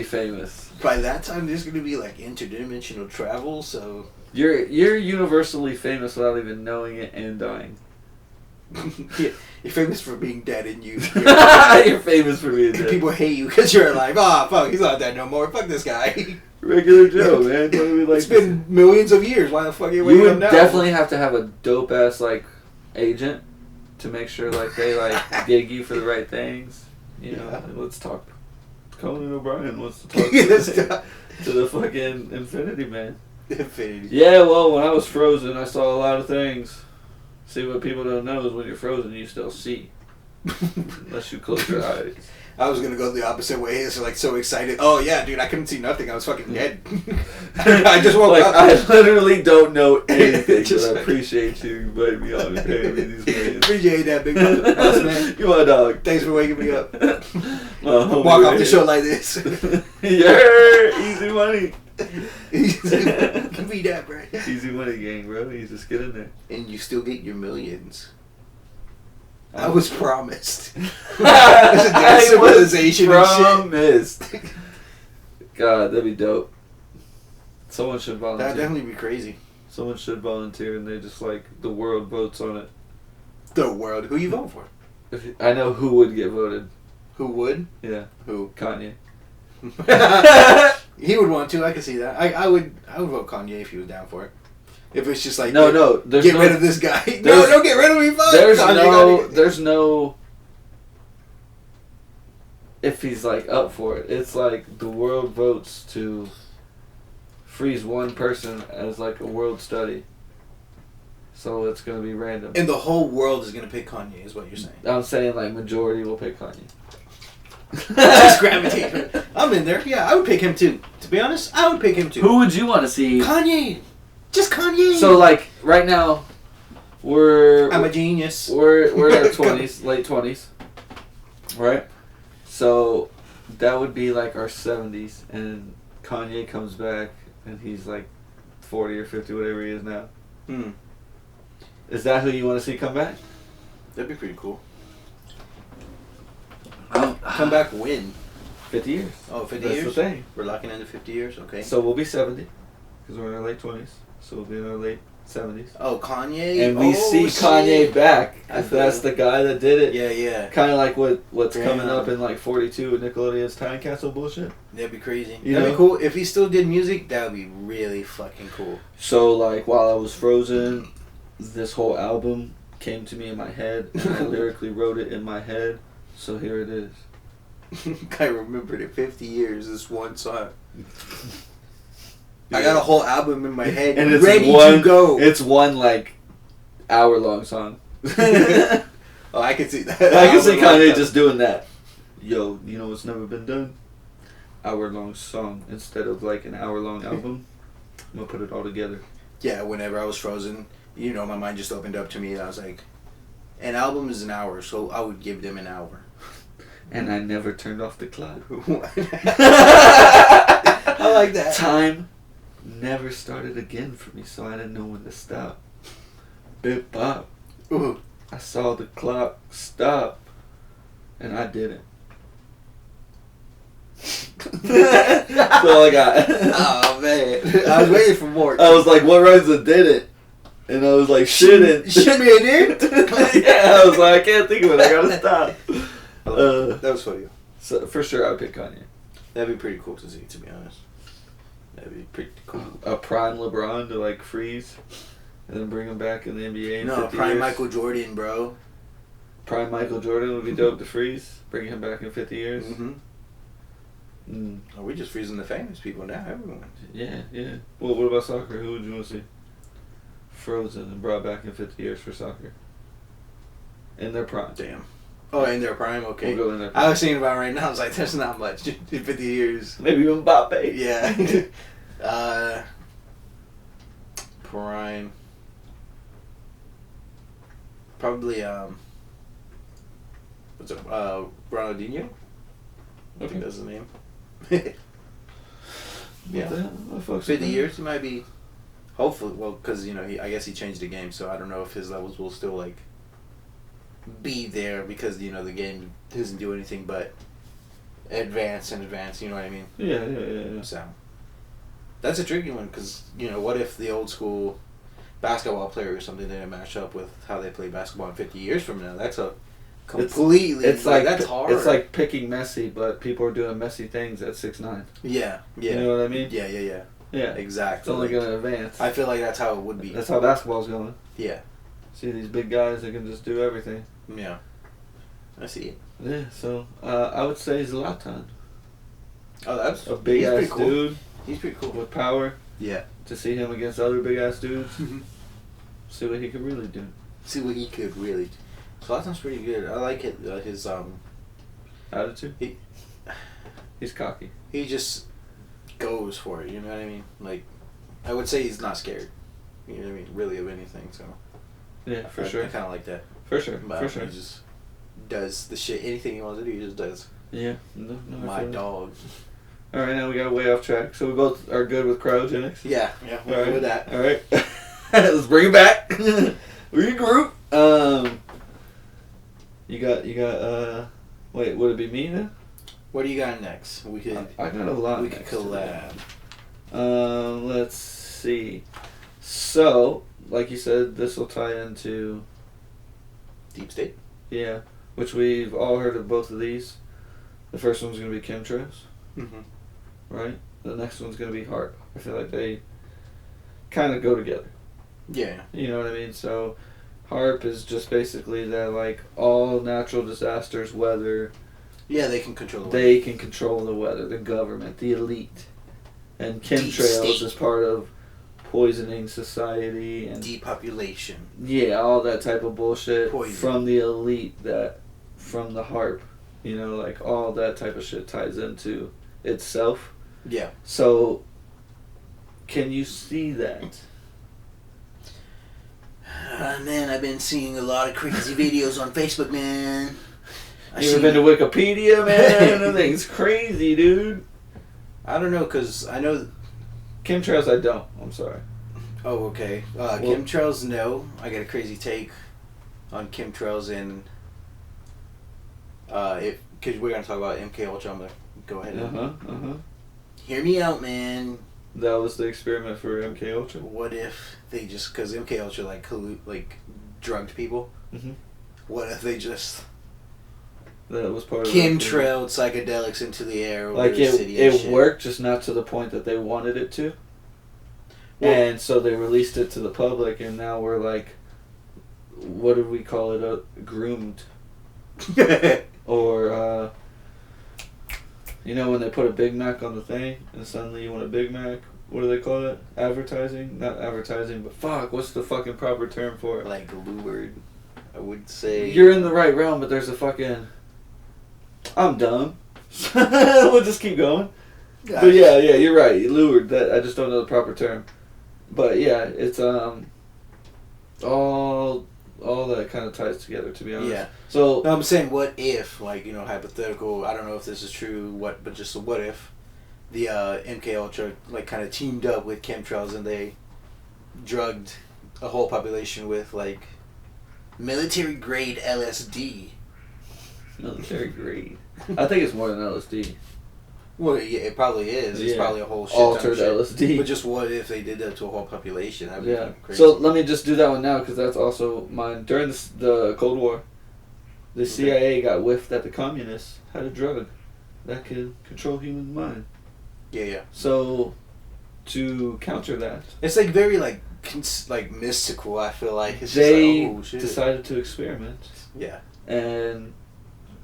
famous. By that time, there's going to be like interdimensional travel. So you're universally famous without even knowing it and dying. Yeah, you're famous for being dead, and you're famous for being dead. People hate you because you're alive. Oh, fuck, he's not dead no more. Fuck this guy. Regular Joe, man. It's been millions of years. Why the fuck are you waiting up now? You would definitely have to have a dope ass like agent to make sure like they like gig you for the right things. You know, let's talk. Conan O'Brien wants to talk to the fucking Infinity Man. Infinity. Yeah, well, when I was frozen, I saw a lot of things. See, what people don't know is when you're frozen, you still see. Unless you close your eyes. I was going to go the opposite way. It's like so excited. Oh, yeah, dude, I couldn't see nothing. I was fucking dead. I just woke up. I literally don't know anything, but I appreciate you inviting me on and paying me these millions. Appreciate that, big boss, man. You my dog. Thanks for waking me up. Walk off the show like this. Yeah, easy money. Give me that, bro. Easy money gang, bro. You just get in there. And you still get your millions. I was promised. I civilization was promised. God, that'd be dope. Someone should volunteer. That'd definitely be crazy. Someone should volunteer, and they just like the world votes on it. The world? Who you vote for? I know who would get voted. Who would? Yeah. Who? Kanye. He would want to. I could see that. I would vote Kanye if he was down for it. If it's just like get rid of this guy. No, don't get rid of me. Fuck. There's no. If he's like up for it, it's like the world votes to freeze one person as like a world study. So it's gonna be random. And the whole world is gonna pick Kanye, is what you're saying. I'm saying like majority will pick Kanye. Just gravitate. I'm in there. Yeah, I would pick him too. To be honest, I would pick him too. Who would you want to see? Kanye. Just Kanye. So like right now, I'm a genius. We're in our 20s, late 20s, right? So that would be like our 70s, and Kanye comes back, and he's like 40 or 50, whatever he is now. Is that who you want to see come back? That'd be pretty cool. Come back when? 50 years. Oh, 50 That's years? the thing. We're locking into 50 years? Okay. So we'll be 70, because we're in our late 20s. So we'll be in our late 70s. Oh, Kanye? And we see Kanye back. That's the guy that did it. Yeah. Kind of like what's coming up in like 42 with Nickelodeon's Time Capsule bullshit. That'd be crazy. That'd be cool. If he still did music, that would be really fucking cool. So like while I was frozen, this whole album came to me in my head, and I lyrically wrote it in my head. So here it is. I remembered it 50 years, this one song. I got a whole album in my head, and it's ready to go. It's one like hour-long song. Oh, I can see that. I can see Kanye just doing that. Yo, you know what's never been done? Hour-long song instead of like an hour-long album. I'm gonna put it all together. Yeah, whenever I was frozen, my mind just opened up to me, and I was like, an album is an hour, so I would give them an hour. And I never turned off the clock. I like that. Time never started again for me, so I didn't know when to stop. Bip bop. Ooh. I saw the clock stop, and I didn't. That's all I got. Oh man, I was waiting for more. I was like, what rhymes with didn't? And I was like, shouldn't. Should be an it? Yeah, I was like, I can't think of it. I gotta stop. That was funny. So for sure, I would pick Kanye. That'd be pretty cool to see, to be honest. That'd be pretty cool. A prime LeBron to like freeze, and then bring him back in the NBA. No, prime years. Michael Jordan, bro. Prime Michael Jordan would be dope to freeze. Bring him back in 50 years. Mm-hmm. Oh, we're just freezing the famous people now. Everyone. Yeah, yeah. Well, what about soccer? Who would you want to see? Frozen and brought back in 50 years for soccer. In their prime. Damn. Oh, in their prime? Okay. We'll go in their prime. I was thinking about right now. I was like, there's not much in 50 years. Maybe Mbappe. Yeah. Prime. Probably, what's it? Ronaldinho? I think that's the name. Yeah. 50 years, he might be. Hopefully, well, because I guess he changed the game, so I don't know if his levels will still like be there because the game doesn't do anything but advance and advance. You know what I mean? Yeah. So that's a tricky one because what if the old school basketball player or something didn't match up with how they play basketball in 50 years from now? That's a completely. It's like that's hard. It's like picking Messi, but people are doing messy things at 6'9". Yeah. You know what I mean? Yeah. Yeah, exactly. It's only going to advance. I feel like that's how it would be. That's how basketball's going. Yeah. See these big guys that can just do everything. Yeah. I see it. Yeah, so I would say Zlatan. Oh, that's a big ass cool. dude. He's pretty cool with power. Yeah. To see him against other big ass dudes. See what he could really do. Zlatan's pretty good. I like it. His attitude. He's cocky. He just goes for it. You know what I mean? Like, I would say he's not scared. You know what I mean? Really of anything. So. Yeah, for sure. I kind of like that. For sure. But he just does the shit. Anything he wants to do, he just does. Yeah. No, my dog. All right, now we got way off track. So we both are good with cryogenics. Yeah. We're good with that. All right. Let's bring it back. Regroup. You got. Wait, would it be me then? What do you got next? We could. I got a lot. We could collab. Let's see. So, like you said, this will tie into Deep State. Yeah, which we've all heard of both of these. The first one's gonna be chemtrails. Right. The next one's gonna be HAARP. I feel like they kind of go together. Yeah. You know what I mean? So, HAARP is just basically that like all natural disasters, weather. Yeah, they can control the weather. They can control the weather, the government, the elite. And chemtrails is part of poisoning society and depopulation. Yeah, all that type of bullshit Poison. From the elite from the HAARP. Like all that type of shit ties into itself. Yeah. So, can you see that? Man, I've been seeing a lot of crazy videos on Facebook, man. You ever been to Wikipedia, man? That thing's crazy, dude. I don't know, because I know... Chemtrails, I don't. I'm sorry. Oh, okay. Chemtrails, no. I got a crazy take on chemtrails and... because we're going to talk about MK Ultra, I'm going to go ahead and... Hear me out, man. That was the experiment for MK Ultra? What if they just... Because MK Ultra, drugged people. What if they just... That was part of chemtrailed psychedelics into the air over like the city and shit. It worked, just not to the point that they wanted it to. Well, and so they released it to the public, and now we're like, what do we call it? Groomed. Or, when they put a Big Mac on the thing, and suddenly you want a Big Mac, what do they call it? Advertising? Not advertising, but fuck, what's the fucking proper term for it? Like lured, I would say. You're in the right realm, but there's a fucking... I'm dumb. We'll just keep going. Gosh. But yeah, you're right. You lured. That I just don't know the proper term. But yeah, it's all that kind of ties together, to be honest. Yeah. So no, I'm saying, what if, hypothetical? I don't know if this is true. But just what if the MK Ultra kind of teamed up with chemtrails and they drugged a whole population with military grade LSD. Military grade. I think it's more than LSD. Well, yeah, it probably is. It's probably a whole shit altered LSD. But just what if they did that to a whole population? That'd be crazy. So let me just do that one now because that's also mine. During the Cold War, the CIA got whiffed that the communists had a drug that could control human mind. Yeah. So to counter that, it's like very like mystical. I feel like it's they just like, oh, shit. decided to experiment. Yeah. And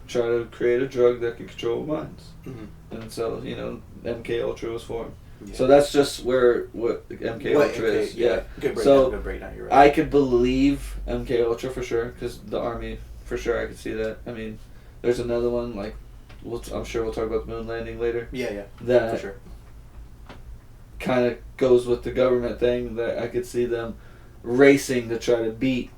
try to create a drug that could control minds. Mm-hmm. And so, MK Ultra was formed. Yeah. So that's just what MK Ultra is. Yeah. Good breakdown. You're right. I could believe MK Ultra for sure, because the Army, for sure, I could see that. I mean, there's another one, like, I'm sure we'll talk about the moon landing later. Yeah. That for sure. kind of goes with the government thing, that I could see them racing to try to beat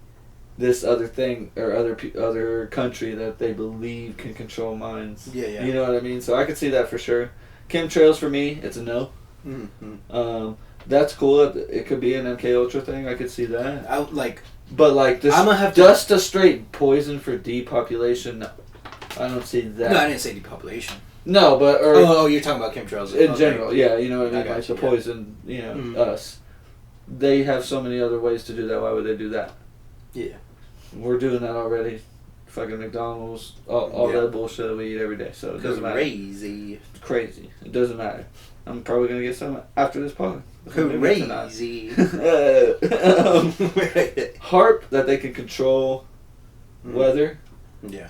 this other thing or other country that they believe can control minds. Yeah. You know what I mean? So I could see that for sure. Chemtrails for me, it's a no. Mm-hmm. That's cool. It could be an MK Ultra thing. I could see that. But this, I'm gonna have just a straight poison for depopulation. No, I don't see that. No, I didn't say depopulation. No, but you're talking about chemtrails in general. Yeah, you know what I mean. Like the poison. Us. They have so many other ways to do that. Why would they do that? Yeah. We're doing that already. Fucking McDonald's, all that bullshit that we eat every day. So it doesn't matter. Crazy. It doesn't matter. I'm probably gonna get some after this pod. Crazy. HARP, that they can control weather. Yeah.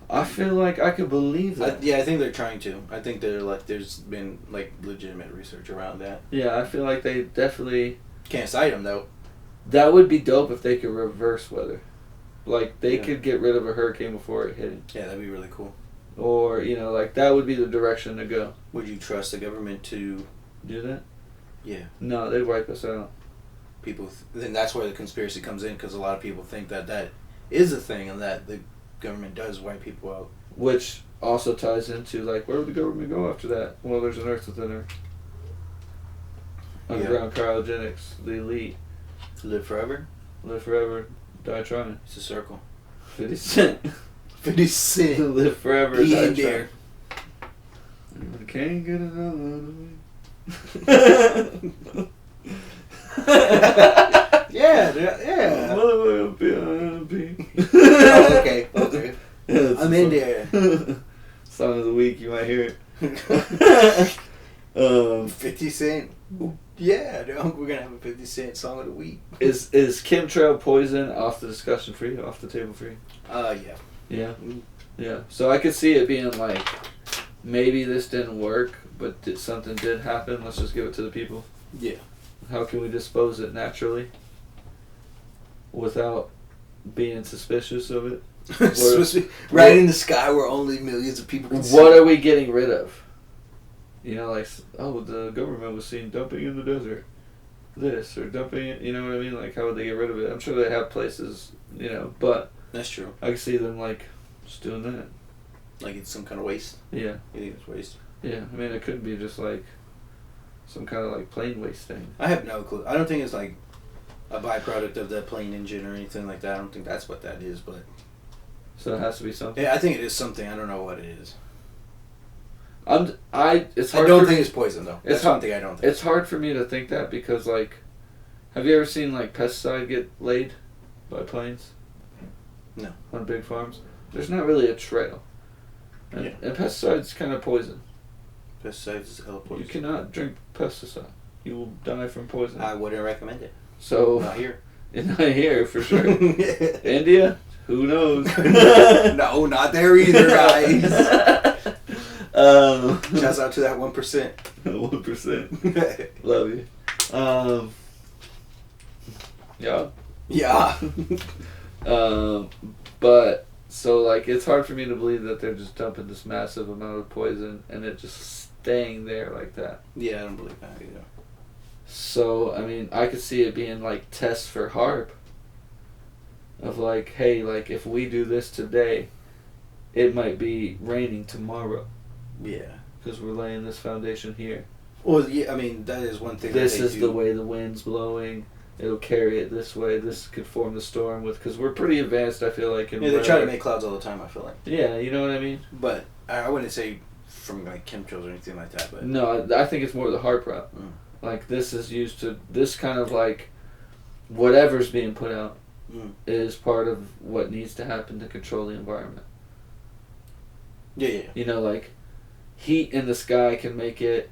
I feel like I could believe that. I think they're trying to. I think they're there's been legitimate research around that. Yeah, I feel like they definitely can't cite them though. That would be dope if they could reverse weather. Like, they could get rid of a hurricane before it hit. Yeah, that'd be really cool. Or, that would be the direction to go. Would you trust the government to do that? Yeah. No, they'd wipe us out. Then that's where the conspiracy comes in, because a lot of people think that is a thing and that the government does wipe people out. Which also ties into, where would the government go after that? Well, there's an Earth within Earth. Underground cryogenics, the elite. Live forever? Live forever, die trying. It's a circle. 50 Cent. 50 Cent. Live forever, die trying. Can't get another Yeah. Okay. Yeah, I'm in there. Song of the week, you might hear it. 50 Cent. Yeah, we're gonna have a 50 Cent song of the week. Is chemtrail poison off the discussion for you, off the table for you? Yeah. Yeah? Yeah. So I could see it being maybe this didn't work, but something did happen, let's just give it to the people. Yeah. How can we dispose it naturally without being suspicious of it? Right in the sky where only millions of people can see. What are we getting rid of? The government was seen dumping in the desert this or dumping it, you know what I mean? How would they get rid of it? I'm sure they have places, but that's true. I can see them just doing that. It's some kind of waste? Yeah. You think it's waste? Yeah, I mean, it couldn't be just some kind of plain waste thing. I have no clue. I don't think it's a byproduct of the plane engine or anything like that. I don't think that's what that is, but... So it has to be something? Yeah, I think it is something. I don't know what it is. I don't think it's poison, though. That's one thing I don't think. It's hard for me to think that because, have you ever seen, pesticide get laid by planes? No. On big farms? There's not really a trail. And pesticide's kind of poison. Pesticides is hella poison. You cannot drink pesticide. You will die from poison. I wouldn't recommend it. So not here. Not here, for sure. India? Who knows? No, not there either, guys. Shouts out to that 1%. 1%. Love you. Yeah. Yeah. But so it's hard for me to believe that they're just dumping this massive amount of poison and it just staying there like that. Yeah, I don't believe that either. So I mean, I could see it being tests for HARP. Of hey, if we do this today, it might be raining tomorrow. Yeah. Because we're laying this foundation here. Well, yeah, I mean, that is one thing. This is the way the wind's blowing. it'll carry it this way. This could form the storm with, because we're pretty advanced, I feel like. They try to make clouds all the time, I feel like. Yeah, you know what I mean? But I wouldn't say from like chemtrails or anything like that. But no, I think it's more the HAARP route. Like this is used to, this kind of like, whatever's being put out is part of what needs to happen to control the environment. Yeah. You know, like, heat in the sky can make it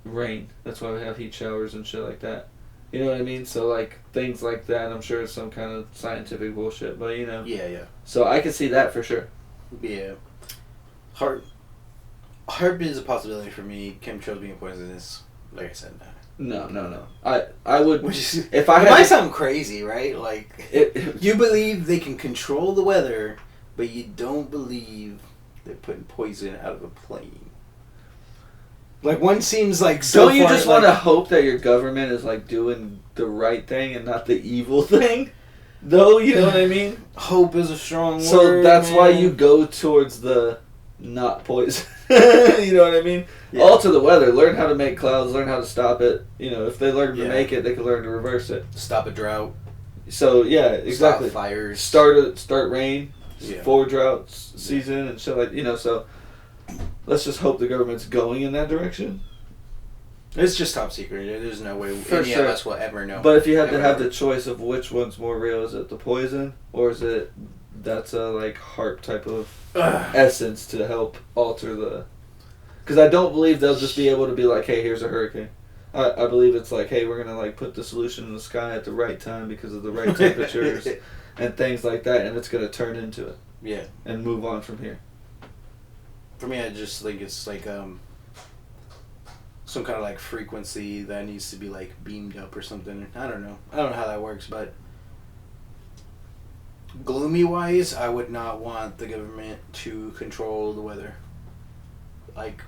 rain. That's why we have heat showers and shit like that. You know what I mean? So, like, things like that, I'm sure it's some kind of scientific bullshit, but, you know. Yeah. So, I can see that for sure. Yeah. HAARP is a possibility for me. Chemtrails being poisonous, like I said, no. I would... if I had... It might sound crazy, right? Like, you believe they can control the weather, but you don't believe they're putting poison out of a plane. Like, one seems like so. Don't you just want to hope that your government is like doing the right thing and not the evil thing? Though, you know what I mean? Hope is a strong word. So that's why you go towards the not poison. You know what I mean? Yeah. Alter the weather. Learn how to make clouds. Learn how to stop it. You know, if they learn to make it, they can learn to reverse it. Stop a drought. So yeah, exactly. Stop fires. Start rain. Yeah. 4 droughts season and shit like, you know, so let's just hope the government's going in that direction. It's just top secret. There's no way any of us will ever know. But if you had to have the choice of which one's more real, is it the poison or is it that's a like HAARP type of essence to help alter the... Because I don't believe they'll just be able to be like, hey, here's a hurricane. I believe it's like, hey, we're going to like put the solution in the sky at the right time because of the right temperatures. And things like that, and it's going to turn into it. Yeah. And move on from here. For me, I just think it's like some kind of like frequency that needs to be like beamed up or something. I don't know how that works, but gloomy wise, I would not want the government to control the weather. Like,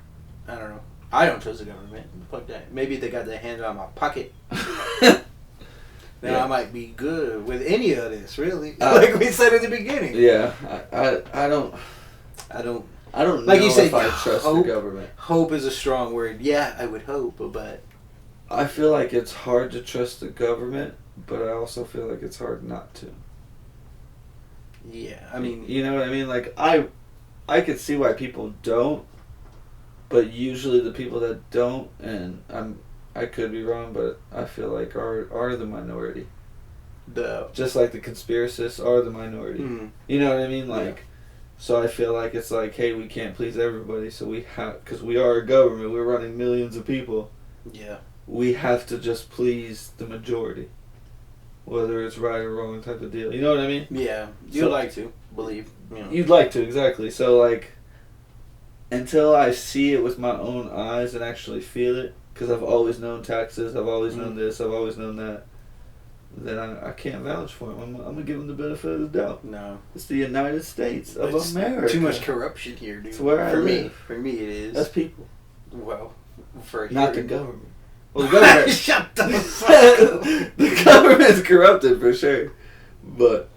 I don't know. I don't trust the government. Fuck that. Maybe they got their hands on my pocket. Then I might be good with any of this, really. Like we said at the beginning. Yeah, I don't like know you said, if I trust the government. Hope is a strong word. Yeah, I would hope, but I feel like it's hard to trust the government, but I also feel like it's hard not to. Yeah, I mean, you know what I mean? Like I could see why people don't, but usually the people that don't, and I could be wrong, but I feel like are the minority. Just like the conspiracists are the minority. Mm-hmm. You know what I mean? Like, so I feel like it's like, hey, we can't please everybody, so we have, because we are a government, we're running millions of people. Yeah. We have to just please the majority, whether it's right or wrong type of deal. You know what I mean? Yeah. You'd like to believe. You know. You'd like to, exactly. So like, until I see it with my own eyes and actually feel it, because I've always known taxes, I've always known this, I've always known that, then I can't vouch for him. I'm going to give him the benefit of the doubt. No. It's the United States of America. Too much corruption here, dude. It's where I live. For me it is. That's people. Well, not the government. Well, the government... Shut the fuck up. The government's corrupted for sure. But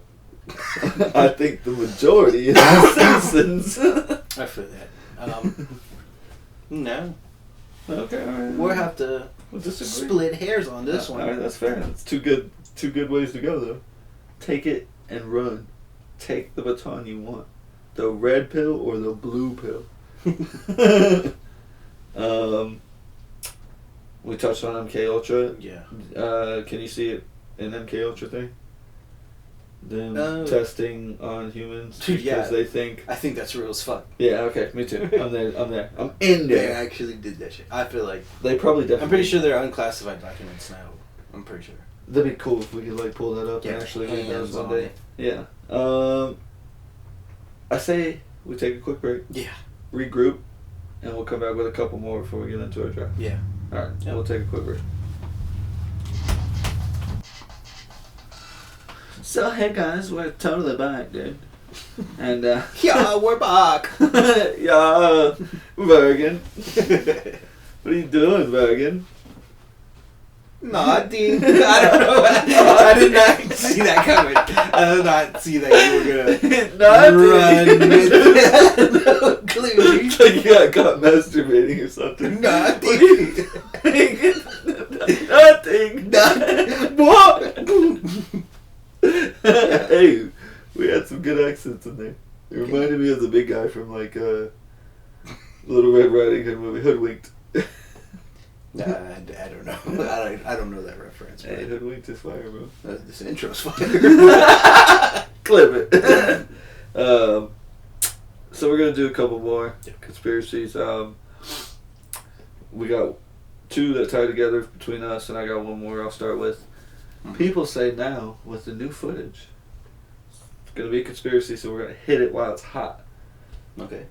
I think the majority is the citizens. I feel that. No. Okay, all right. We'll have to split hairs on this one. All right, that's fair. That's two good ways to go, though. Take it and run. Take the baton you want. The red pill or the blue pill. We touched on MK Ultra. Yeah. Can you see it in MK Ultra thing? Them testing on humans because they think... I think that's real as fuck. Yeah, okay, me too. I'm there. I'm in there. They actually did that shit. I feel like... They probably definitely... I'm pretty sure they're unclassified documents now. I'm pretty sure. That'd be cool if we could like pull that up and actually read those one day. Yeah. I say we take a quick break. Yeah. Regroup, and we'll come back with a couple more before we get into our draft. Yeah. Alright, we'll take a quick break. So, hey guys, we're totally back, dude. And, yeah, we're back. Yeah, Bergen. What are you doing, Bergen? Nothing. I don't know. I did not see that coming. I did not see that you were gonna run with that. No clue. It's like you got caught masturbating or something. Nothing. Nothing. What? Hey, we had some good accents in there. It reminded me of the big guy from like Little Red Riding Hood movie, Hoodwinked. Nah, I don't know. I don't know that reference. Hey, Hoodwinked is fire, bro. This intro's fire. Clip it. So we're gonna do a couple more conspiracies. We got 2 that tie together between us, and I got one more I'll start with. People say now, with the new footage, it's going to be a conspiracy, so we're going to hit it while it's hot. Okay.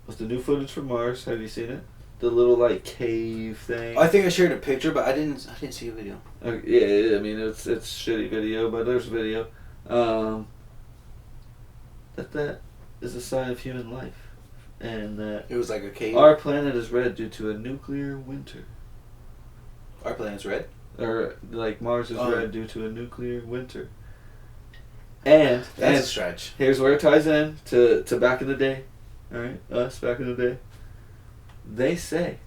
With the new footage from Mars, have you seen it? The little, like, cave thing. I think I shared a picture, but I didn't see a video. Yeah, I mean, it's shitty video, but there's video. That is a sign of human life. And that it was like a cave. Our planet is red due to a nuclear winter. Our planet's red? Or like Mars is red due to a nuclear winter. And that's a stretch. Here's where it ties in to back in the day. Alright? Us back in the day. They say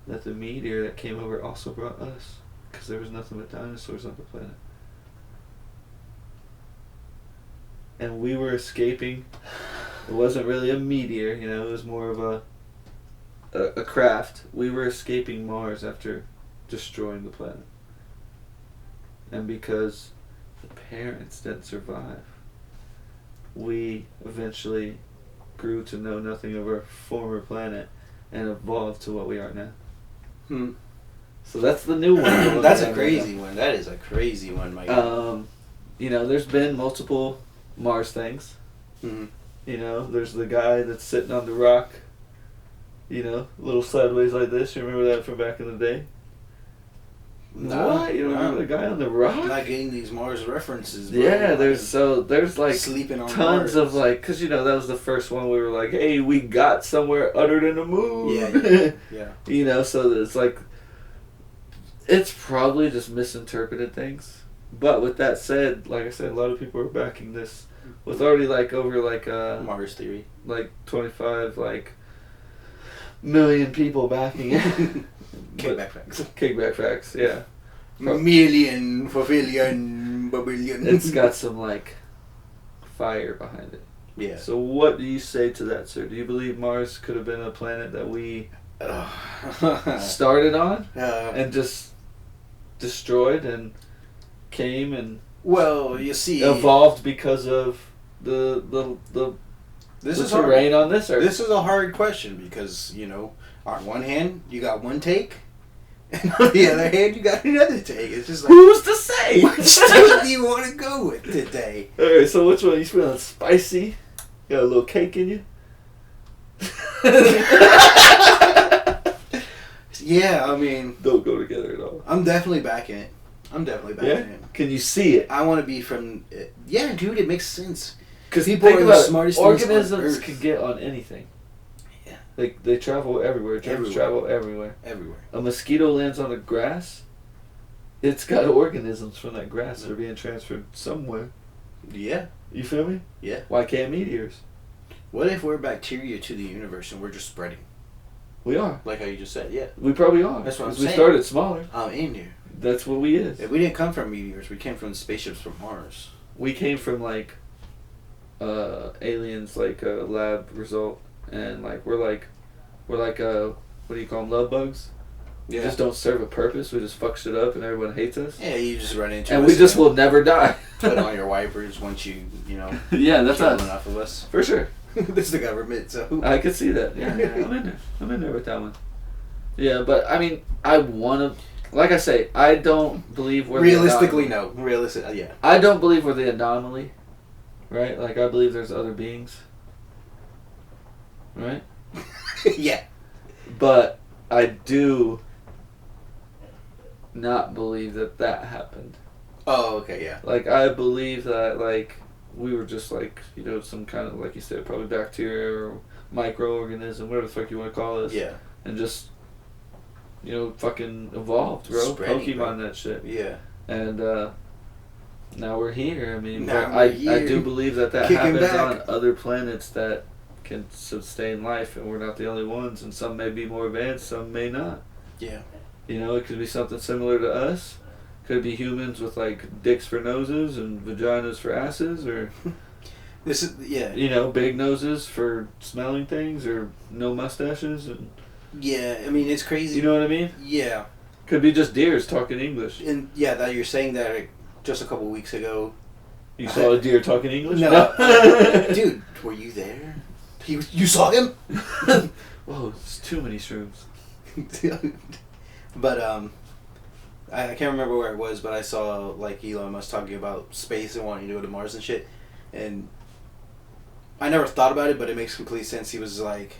that the meteor that came over also brought us. Because there was nothing but dinosaurs on the planet. And we were escaping. It wasn't really a meteor, you know, it was more of a craft. We were escaping Mars after destroying the planet. And because the parents didn't survive, we eventually grew to know nothing of our former planet and evolved to what we are now. So that's the new one. That's a crazy one. That is a crazy one, Mike. You know, there's been multiple Mars things. You know, there's the guy that's sitting on the rock, you know, a little sideways like this. You remember that from back in the day? No, what? You don't remember the guy on the rock? I'm not getting these Mars references, bro. Yeah, there's like sleeping on tons Mars. of like, because you know, that was the first one we were like, hey, we got somewhere other than the moon. Yeah. You know, so it's like, it's probably just misinterpreted things. But with that said, like I said, a lot of people are backing this with already like over like Mars theory, like 25 like million people backing it. Kickback facts. Kickback facts, yeah. Million for billion, billion. It's got some like fire behind it. Yeah. So what do you say to that, sir? Do you believe Mars could have been a planet that we started on and just destroyed and came and you see, evolved because of the terrain on this earth? This is a hard question because, you know, on one hand you got one take, and on the other hand you got another take. It's just like, who's to say? Which take do you want to go with today? Alright, so which one? You feeling spicy? Got a little cake in you? Yeah, I mean, don't go together at all. I'm definitely backing it. Yeah? Can you see it? I want to be from... Yeah, dude, it makes sense. Because people are the smartest organisms can get on anything. Yeah. Like, they travel everywhere. Germs travel everywhere. Everywhere. A mosquito lands on the grass. It's got organisms from that grass that are being transferred somewhere. Yeah. You feel me? Yeah. Why can't meteors? What if we're bacteria to the universe and we're just spreading? We are. Like how you just said, yeah. We probably are. That's what I'm saying. We started smaller. I'm in here. That's what we is. If we didn't come from meteors, we came from spaceships from Mars. We came from like aliens, like a lab result, and like we're like what do you call them, love bugs? Yeah. We just don't serve a purpose. We just fuck shit up, and everyone hates us. Yeah, you just run into and us. We just will never die. Put on your wipers once you know. Yeah, that's kill us. Enough of us. For sure. This is the government, so. I could see that. Yeah, I'm in there with that one. Yeah, but I mean, I want to. Like I say, I don't believe we're realistically no. Realistically, yeah. I don't believe we're the anomaly, right? Like I believe there's other beings, right? Yeah. But I do not believe that happened. Oh, okay, yeah. Like I believe that like we were just like, you know, some kind of, like you said, probably bacteria or microorganism, whatever the fuck you want to call this. Yeah. And just, you know, fucking evolved, bro. Spreading, Pokemon, that shit. Yeah. And now we're here. I mean, I do believe that Kicking happens back on other planets that can sustain life, and we're not the only ones. And some may be more advanced, some may not. Yeah. You know, it could be something similar to us. Could be humans with like dicks for noses and vaginas for asses, or this is You know, big noses for smelling things, or no mustaches, and yeah. I mean, it's crazy. You know what I mean? Yeah. Could be just deers talking English. And yeah, that you're saying that just a couple weeks ago. You saw a deer talking English? No. Dude, were you there? You saw him? Whoa, it's too many shrooms. But I can't remember where it was, but I saw like Elon Musk talking about space and wanting to go to Mars and shit, and I never thought about it, but it makes complete sense. He was like,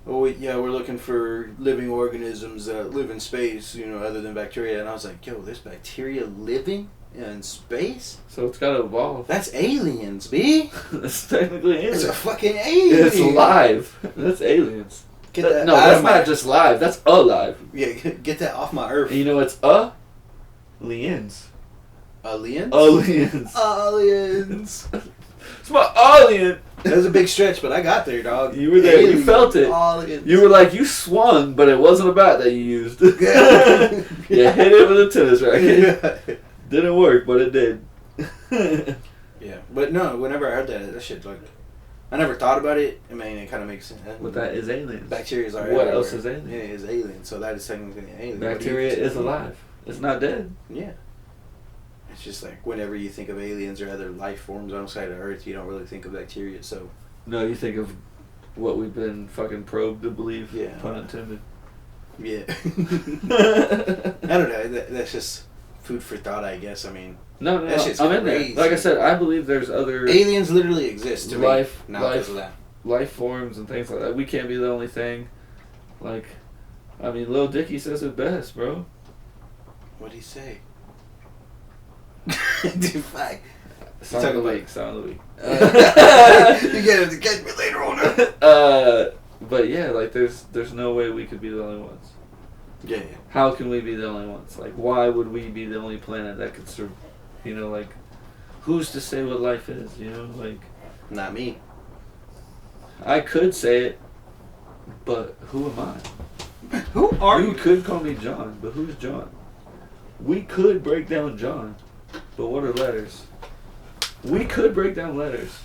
"Oh yeah, we're looking for living organisms that live in space, you know, other than bacteria," and I was like, "Yo, there's bacteria living in space? So it's got to evolve." That's aliens, B. That's technically aliens. It's a fucking alien. It's alive. That's aliens. Get that no, that's not just live. That's alive. Yeah, get that off my earth. And you know it's aliens. Aliens? Aliens. Aliens. It's my alien. That was a big stretch, but I got there, dog. You were there. Aliens. You felt it. Aliens. You were like, you swung, but it wasn't a bat that you used. You hit it with a tennis racket. Didn't work, but it did. Yeah, but no, whenever I heard that shit, like, I never thought about it. I mean, it kind of makes sense. But that is aliens. Bacteria is What else is alien? Yeah, it's alien. So that is technically an alien. Bacteria is alive. It's not dead. Yeah. It's just like whenever you think of aliens or other life forms outside of Earth, you don't really think of bacteria. So. No, you think of what we've been fucking probed to believe. Yeah. Pun intended. Yeah. I don't know. That's just food for thought, I guess. I mean. No, that shit's I'm crazy. In there. Like I said, I believe there's other aliens literally exist to life, me now because of that. Life forms and things like that. We can't be the only thing. Like, I mean, Lil Dicky says it best, bro. What'd he say? Dude, fuck. Sound of the week. Sound of the week. You get to catch me later on. But yeah, like there's no way we could be the only ones. Yeah. How can we be the only ones? Like, why would we be the only planet that could survive? You know, like, who's to say what life is? You know, like. Not me. I could say it, but who am I? Who are you? You could call me John, but who's John? We could break down John, but what are letters? We could break down letters,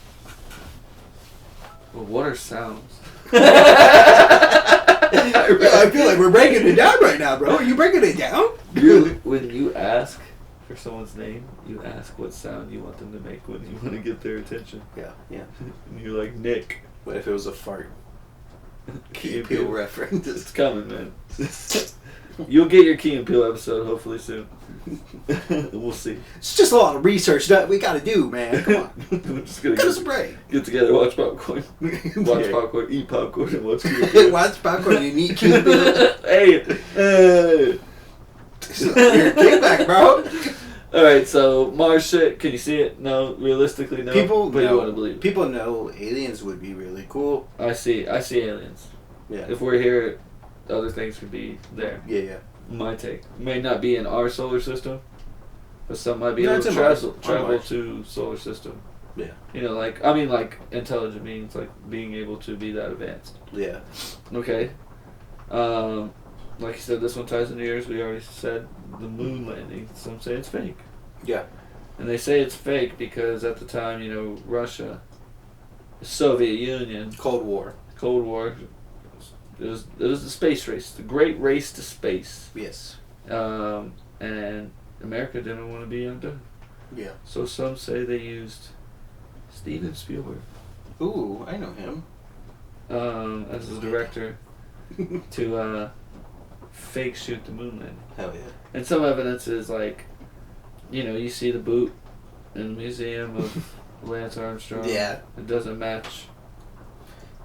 but what are sounds? I feel like we're breaking it down right now, bro. Are you breaking it down? When you ask for someone's name, you ask what sound you want them to make when you want to get their attention. Yeah. And you're like, Nick. What if it was a fart? Key and Peele reference. It's coming, man. You'll get your Key and Peele episode hopefully soon. We'll see. It's just a lot of research that we gotta do, man. Come on. We're just gonna get together, watch popcorn. Watch popcorn, eat popcorn, and watch Key and Peele. Watch popcorn and eat Key and Peele. Hey! Your kickback, bro. Alright, so Mars shit, can you see it? No, realistically no. But you want to believe it. People know aliens would be really cool. I see aliens. Yeah. If we're here, other things could be there. Yeah. My take. May not be in our solar system, but some might be able to travel to solar system. Yeah. You know, like intelligent beings, like being able to be that advanced. Yeah. Okay. Like you said, this one ties into yours. We already said the moon landing. Some say it's fake. Yeah. And they say it's fake because at the time, you know, Russia, the Soviet Union, Cold War. It was the space race, the great race to space. Yes. And America didn't want to be undone. Yeah. So some say they used Steven Spielberg. Ooh, I know him. As the director to fake shoot the moon landing. Hell yeah. And some evidence is like, you know, you see the boot in the museum of Lance Armstrong. Yeah. It doesn't match.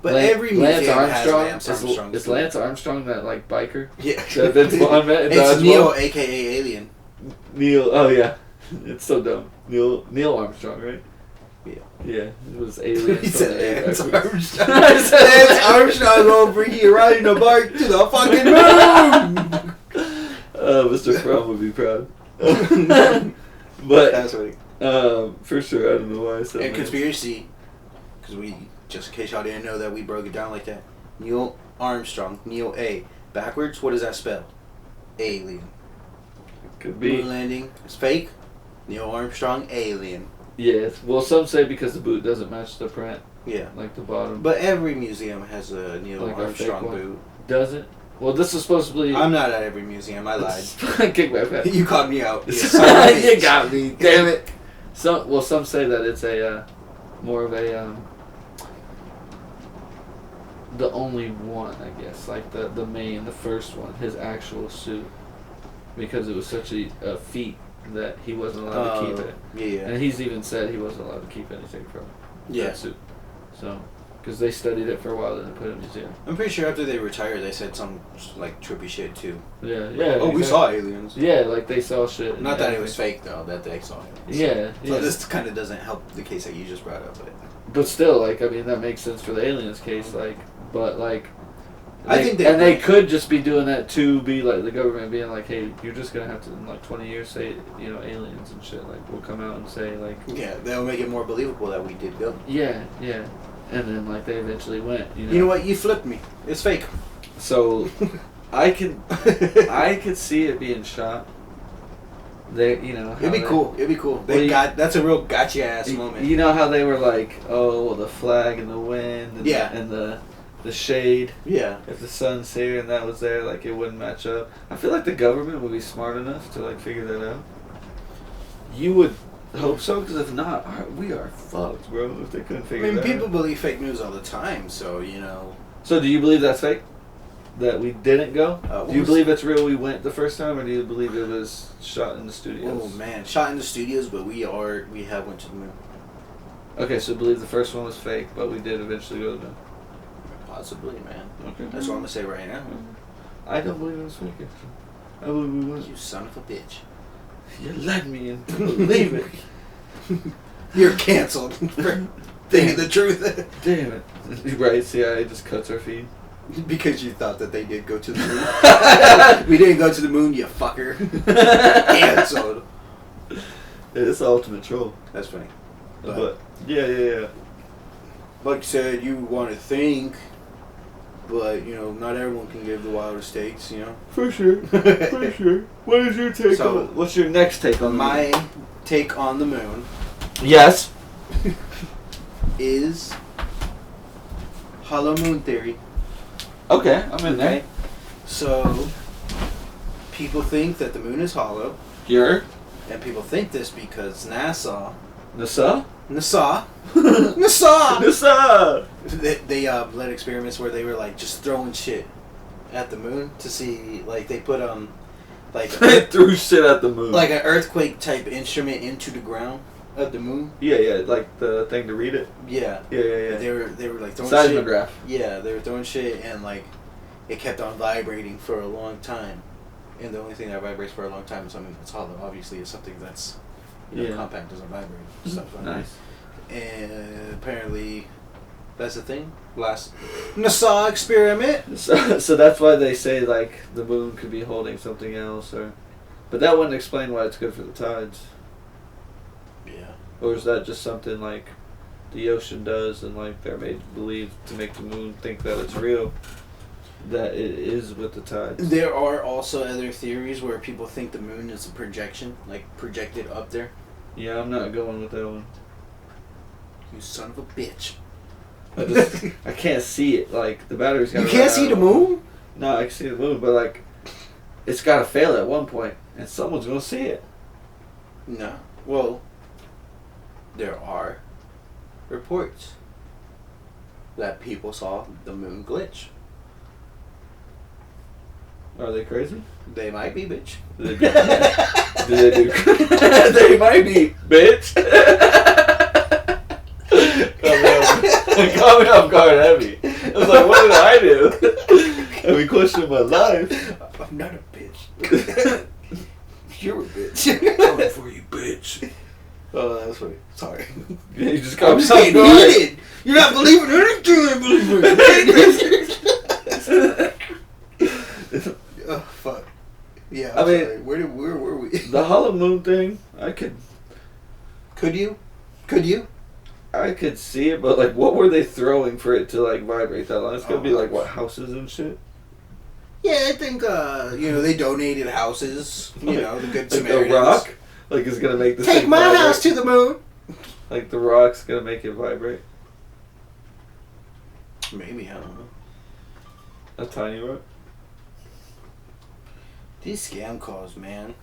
But every museum has Lance Armstrong. Is Lance Armstrong that like biker? Yeah. That's what I meant. It's Neil, aka Alien. Neil. Oh yeah. It's so dumb. Neil Armstrong, right? Yeah. Yeah. It was Alien. He said Lance Armstrong. Lance Armstrong over here riding a bike to the fucking moon. Mr. Fromm would be proud. But that's what for sure, I don't know why I said that. And conspiracy, because just in case y'all didn't know that we broke it down like that. Neil Armstrong, Neil A. Backwards, what does that spell? alien. Could be. Moon landing is fake. Neil Armstrong, alien. Yes. Well, some say because the boot doesn't match the print. Yeah. Like the bottom. But every museum has a Neil Armstrong boot. Does it? Well, this is supposed to be... I'm not at every museum. I lied. Kick my back. You caught me out. You got me. Damn it. Some say that it's a more of a the only one, I guess, like the first one, his actual suit, because it was such a feat that he wasn't allowed to keep it. Yeah. And he's even said he wasn't allowed to keep anything from that suit. So, because they studied it for a while and then put it in a museum. I'm pretty sure after they retired, they said some like trippy shit too. Yeah. Oh, exactly. We saw aliens. Yeah, like they saw shit. Not that it was fake though. That they saw aliens. Yeah. So this kind of doesn't help the case that you just brought up, but still, like, I mean, that makes sense for the aliens case, like, but like. I think they could just be doing that to be like the government being like, hey, you're just gonna have to in like 20 years say, aliens and shit. Like we'll come out and say like. Yeah, they'll make it more believable that we did go. Yeah, and then like they eventually went. You know what? You flipped me. It's fake. So, I could see it being shot. It'd be cool. That's a real gotcha ass moment. You know how they were like, oh, the flag and the wind, and the shade. Yeah. If the sun's here and that was there, like it wouldn't match up. I feel like the government would be smart enough to like figure that out. You would hope so, because if not, we are fucked, bro. If they couldn't figure it out. People believe fake news all the time, so So do you believe that's fake? That we didn't go? Do you believe it's real? We went the first time, or do you believe it was shot in the studios? Oh man, shot in the studios, but we have went to the moon. Okay, so believe the first one was fake, but we did eventually go to the moon. Possibly, man. Okay. That's what I'm gonna say right now. I don't believe it was fake. I believe we went. You son of a bitch. You led me into believing. You're canceled for thinking the truth. Damn it. Right, CIA just cuts our feed. Because you thought that they did go to the moon. We didn't go to the moon, you fucker. Canceled. It's the ultimate troll. That's funny. But yeah. Like you said, you want to think, but not everyone can give the wildest takes. For sure. What is your take on? What's your next take on my take on the moon? Yes. Is hollow moon theory. Okay, I'm in there. So people think that the moon is hollow. Here. And people think this because NASA. They led experiments where they were like just throwing shit at the moon to see, like they put they threw shit at the moon, like an earthquake type instrument into the ground of the moon. Yeah, like the thing to read it. Yeah. They were like throwing seismograph. Shit. Yeah, they were throwing shit and like it kept on vibrating for a long time, and the only thing that vibrates for a long time is something that's hollow. Obviously, it's something that's compact, doesn't vibrate. Stuff like nice. And apparently, that's the thing. Last NASA experiment. So that's why they say like the moon could be holding something else, but that wouldn't explain why it's good for the tides. Yeah. Or is that just something like the ocean does, and like they're made to believe to make the moon think that it's real, that it is with the tides? There are also other theories where people think the moon is a projection, like projected up there. Yeah, I'm not going with that one. You son of a bitch. I can't see it. Like the battery's got. You can't see the moon? No, I can see the moon, but like, it's got to fail at one point, and someone's gonna see it. No. Well, there are reports that people saw the moon glitch. Are they crazy? They might be, bitch. Do they do? They might be, bitch. Caught me off guard heavy. I was like, what did I do? And we questioned my life. I'm not a bitch. You're a bitch. Coming for you, bitch. Oh, that's funny. Sorry. You just I'm just getting heated. You're not believing anything I believe in. Oh, fuck. Yeah, I mean, sorry. Where were we? The hollow moon thing, I could... Could you? I could see it, but like, what were they throwing for it to like vibrate that long? It's gonna be like what, houses and shit? Yeah, I think they donated houses. You know, the good like Samaritans. a rock, like it's gonna make the Take my vibrate. house to the moon. Like the rock's gonna make it vibrate. Maybe, I don't know. A tiny rock. These scam calls, man.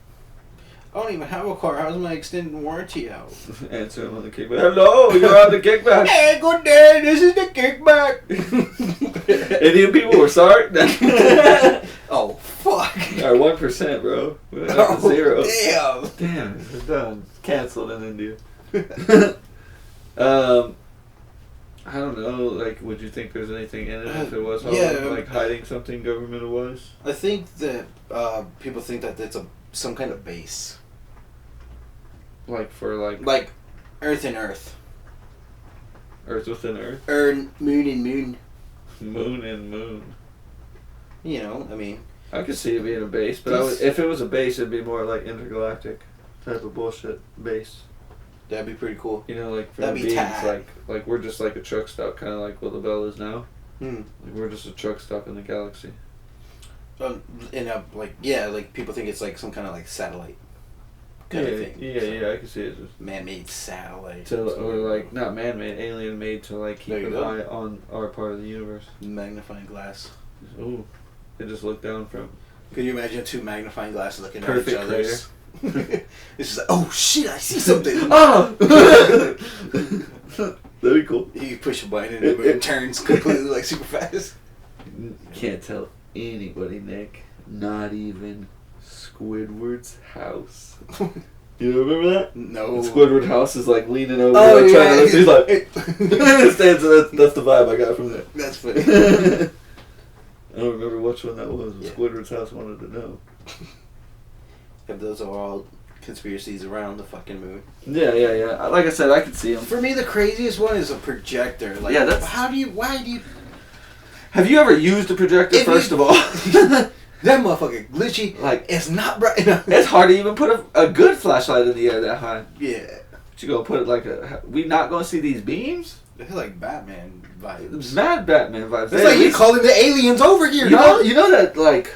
I don't even have a car. How's my extended warranty out? Answer him on the kickback. Hello, you're on the kickback. Hey, good day. This is the kickback. Indian people were sorry. Oh, fuck. Our 1%, bro. We're at 0. Damn, it's done. It's canceled in India. I don't know. Like, would you think there's anything in it if it was like hiding something government-wise? I think that people think that it's some kind of base. Like for like Earth and Earth. Earth within Earth. Moon and moon. Moon and moon. You know, I mean. I could see it being a base, but if it was a base, it'd be more like intergalactic type of bullshit base. That'd be pretty cool. You know, like for the beings, like we're just like a truck stop, kind of like what the Bell is now. Like we're just a truck stop in the galaxy. Like people think it's like some kind of like satellite kind of thing. Yeah, I can see it. Man-made satellite. Or like not man-made, alien-made to like keep an eye on our part of the universe. Magnifying glass. Ooh, they just look down from. Could you imagine 2 magnifying glasses looking at each other? It's just like, oh shit, I see something. Oh! That'd be cool. You push a button and it turns completely like super fast. Can't tell anybody, Nick. Not even Squidward's house. You remember that? No. Squidward's house is like leaning over, trying to lift. He's like, stands. That's the vibe I got from that. That's funny. I don't remember which one that was. Yeah. Squidward's house wanted to know. If those are all conspiracies around the fucking moon. Yeah. Like I said, I could see them. For me, the craziest one is a projector. Like, why do you... Have you ever used a projector, first of all? That motherfucker glitchy. Like, it's not bright enough. It's hard to even put a good flashlight in the air that high. Yeah. But you gonna put it like we not gonna see these beams? They feel like Batman vibes. Mad Batman vibes. It's like you're calling the aliens over here, you know that, like...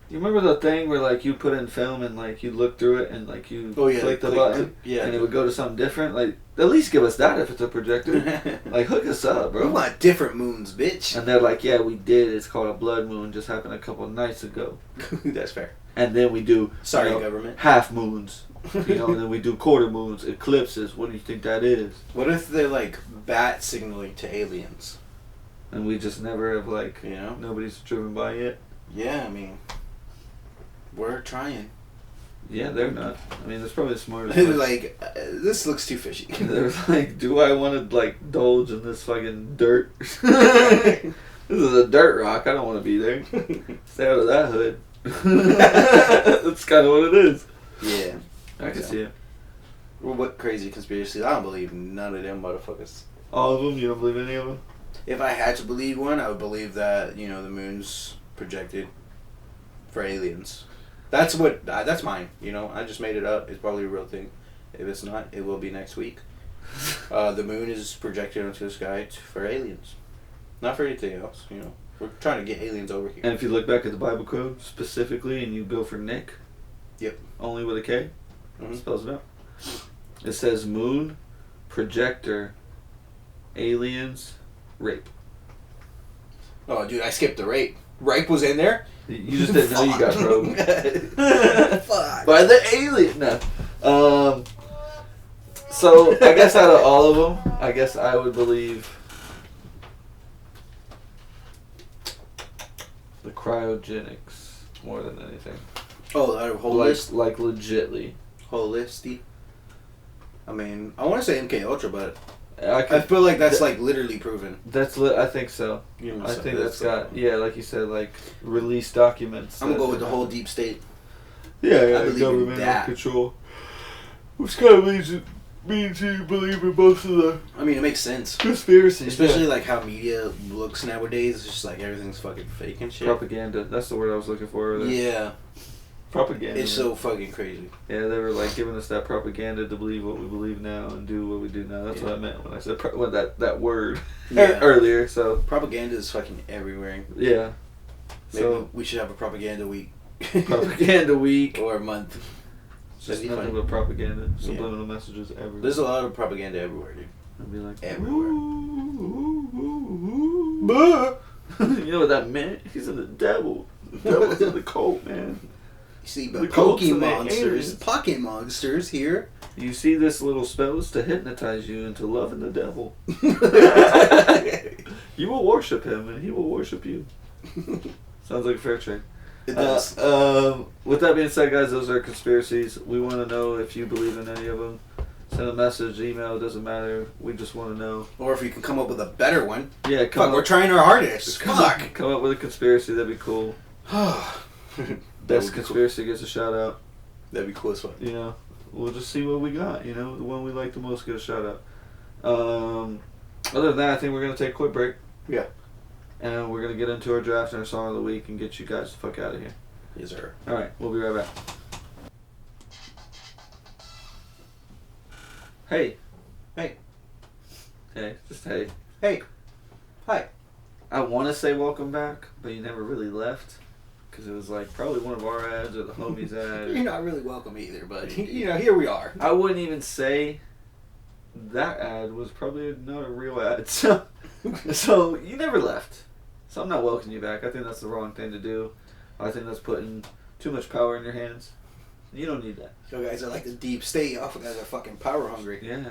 You remember the thing where like you put in film and like you look through it and like you click the button and it would go to something different? Like, at least give us that if it's a projector. Like, hook us up, bro. We want different moons, bitch. And they're like, yeah, we did. It's called a blood moon. Just happened a couple of nights ago. That's fair. And then we do government. Half moons. And then we do quarter moons, eclipses. What do you think that is? What if they're like bat signaling to aliens? And we just never have nobody's driven by yet? Yeah, I mean... We're trying. Yeah, they're not. I mean, that's probably the smartest. Like, this looks too fishy. They're like, do I want to, like, indulge in this fucking dirt? This is a dirt rock. I don't want to be there. Stay out of that hood. That's kind of what it is. Yeah. I can see it. Well, what crazy conspiracies? I don't believe none of them motherfuckers. All of them? You don't believe any of them? If I had to believe one, I would believe that, the moon's projected for aliens. That's mine, I just made it up. It's probably a real thing. If it's not, it will be next week. The moon is projected onto the sky for aliens. Not for anything else, We're trying to get aliens over here. And if you look back at the Bible code specifically and you go for Nick. Yep. Only with a K. Spells it out. It says moon, projector, aliens, rape. Oh, dude, I skipped the rape. Rape was in there? You just didn't know you got probed. Fuck. By the alien. No. So, I guess out of all of them, I guess I would believe the cryogenics more than anything. Oh, that whole list? Like legitly. Whole listy? I mean, I want to say MK Ultra, but I feel like that's like literally proven. I think so. I think that's got like you said, like released documents. I'm gonna go with the whole deep state. Yeah, government control. Which kind of means you believe in most of the. I mean, it makes sense. Conspiracy, especially like how media looks nowadays. It's just like everything's fucking fake and shit. Propaganda. That's the word I was looking for earlier. Yeah. Propaganda. It's so fucking crazy. Yeah, they were like giving us that propaganda to believe what we believe now and do what we do now. That's what I meant when I said that word earlier. So propaganda is fucking everywhere. Yeah. Maybe we should have a propaganda week. Propaganda week. Or a month. Just nothing but propaganda. Subliminal messages everywhere. There's a lot of propaganda everywhere, dude. I'd be like, everywhere. You know what that meant? He's in the devil. The devil's in the cult, man. You see the Poke Monsters here. You see this little spell is to hypnotize you into loving the devil. You will worship him and he will worship you. Sounds like a fair trade. It does. With that being said, guys, those are conspiracies. We want to know if you believe in any of them. Send a message, email, doesn't matter. We just want to know. Or if you can come up with a better one. Yeah, we're trying our hardest. Come up with a conspiracy, that'd be cool. Best conspiracy gets a shout out. That'd be cool as fuck. You know, we'll just see what we got. You know, the one we like the most get a shout out. Other than that, I think we're going to take a quick break. Yeah. And we're going to get into our draft and our song of the week and get you guys the fuck out of here. Yes, sir. Alright, we'll be right back. Hey. Hey. Hey, just hey. Hey. Hi. I want to say welcome back, but you never really left. Because it was like probably one of our ads or the homies ad. You're not really welcome either, but you know, here we are. I wouldn't even say that ad was probably not a real ad. So you never left. So I'm not welcoming you back. I think that's the wrong thing to do. I think that's putting too much power in your hands. You don't need that. You guys are like the deep state. Y'all guys are fucking power hungry. Yeah.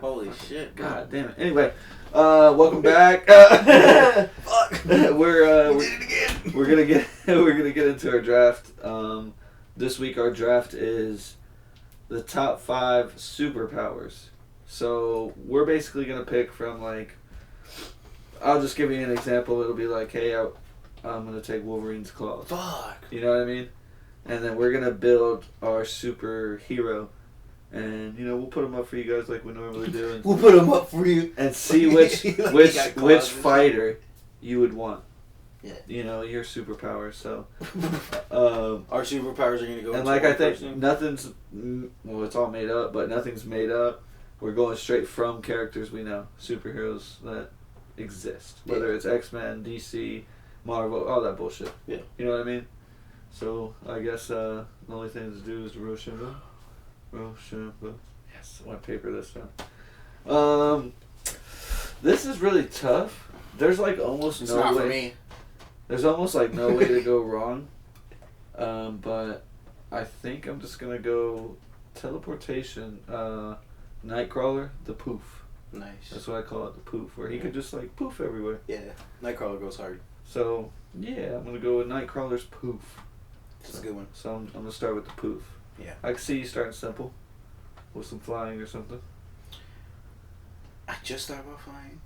Holy shit. God damn it. Anyway, welcome back. Fuck. We did it again. We're gonna get into our draft. This week our draft is the top 5 superpowers. So we're basically gonna pick from like. I'll just give you an example. It'll be like, hey, I'm gonna take Wolverine's claws. Fuck. You know what I mean? And then we're gonna build our superhero, and you know we'll put them up for you guys like we normally do. And we'll put them up for you and see which fighter you would want. Yeah. You know your superpower. So our superpowers are gonna go. And like I think nothing's it's all made up, but nothing's made up. We're going straight from characters we know, superheroes that exist, whether it's X-Men, DC, Marvel, all that bullshit. Yeah. You know what I mean? So, I guess the only thing to do is to Rochambeau. Yes, I want paper this time. This is really tough. There's like almost no way. It's not for me. There's almost like no way to go wrong. But I think I'm just going to go teleportation. Nightcrawler, the poof. Nice. That's what I call it, the poof, where he could just like poof everywhere. Yeah, Nightcrawler goes hard. So, yeah, I'm going to go with Nightcrawler's poof. That's a good one. So I'm going to start with the poof. Yeah. I can see you starting simple. With some flying or something. I just thought about flying.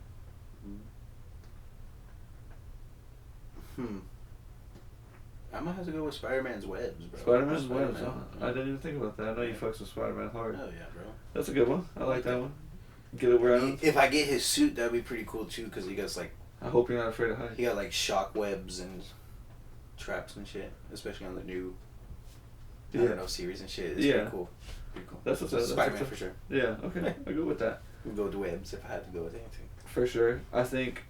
I might have to go with Spider-Man's webs, bro. Spider-Man's webs, huh? I didn't even think about that. I know you fucks with Spider-Man hard. Oh yeah, bro. That's a good one. I like that one. Get it around. If I get his suit, that'd be pretty cool too, because he got like... I hope you're not afraid of heights. He got like shock webs and traps and shit, especially on the new I don't know, series and shit. It's pretty cool. Pretty cool. That's what's up. Spider-Man for sure. Yeah, okay. I'll go with that. We'll go with the webs if I had to go with anything. For sure. I think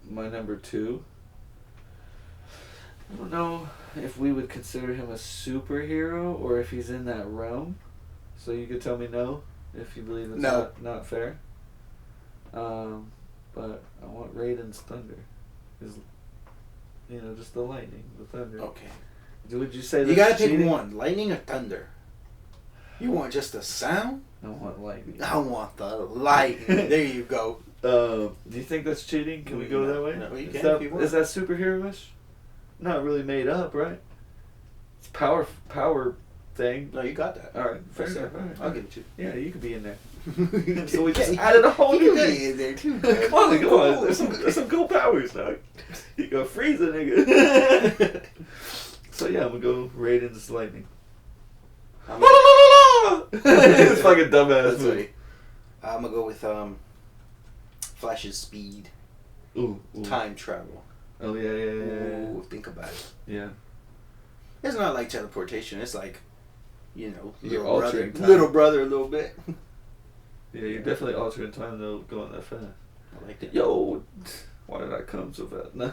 my number 2, I don't know if we would consider him a superhero or if he's in that realm. So you could tell me no if you believe it's not fair. But I want Raiden's thunder. Just the lightning, the thunder. Okay. Would you say you gotta pick one, lightning or thunder? You want just the sound? I want lightning. I want the lightning. There you go. Do you think that's cheating? Can we go that way? No, you can if you want. Is that superhero-ish? Not really made up, right? It's power thing. No, you got that. All right, fair enough. Right. I'll give it to you. Yeah, you could be in there. So we just added a whole new thing. In there too. Come on. There's some cool powers, dog. You go freeze a nigga. So yeah, I'm gonna go Raiden's lightning. It's fucking dumbass movie. I'm gonna go with Flash's speed. Ooh. Time travel. Oh yeah. Ooh, think about it. Yeah. It's not like teleportation. It's like, you're altering time. Little brother a little bit. Yeah, you're definitely altering time though, going that fast. I like that. Yo, why did I come so fast? Nah.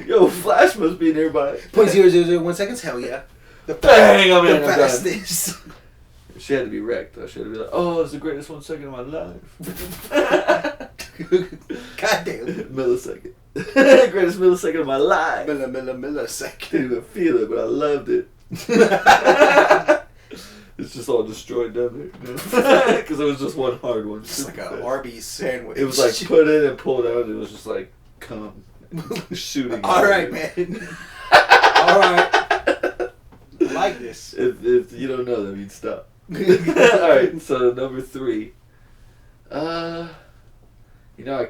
Yo, Flash must be nearby. 0.0001 seconds? Hell yeah. Bang! I'm in. The fastest. She had to be wrecked, though. She had to be like, oh, it's the greatest 1 second of my life. Goddamn. Millisecond. Greatest millisecond of my life. Millisecond. Didn't even feel it, but I loved it. It's just all destroyed down there. Because it was just one hard one. It's like an Arby's sandwich. It was like put in and pulled out. It was just like, come. Shooting. Alright, man. Alright. I like this. If you don't know, then you'd stop. Alright, so number 3. I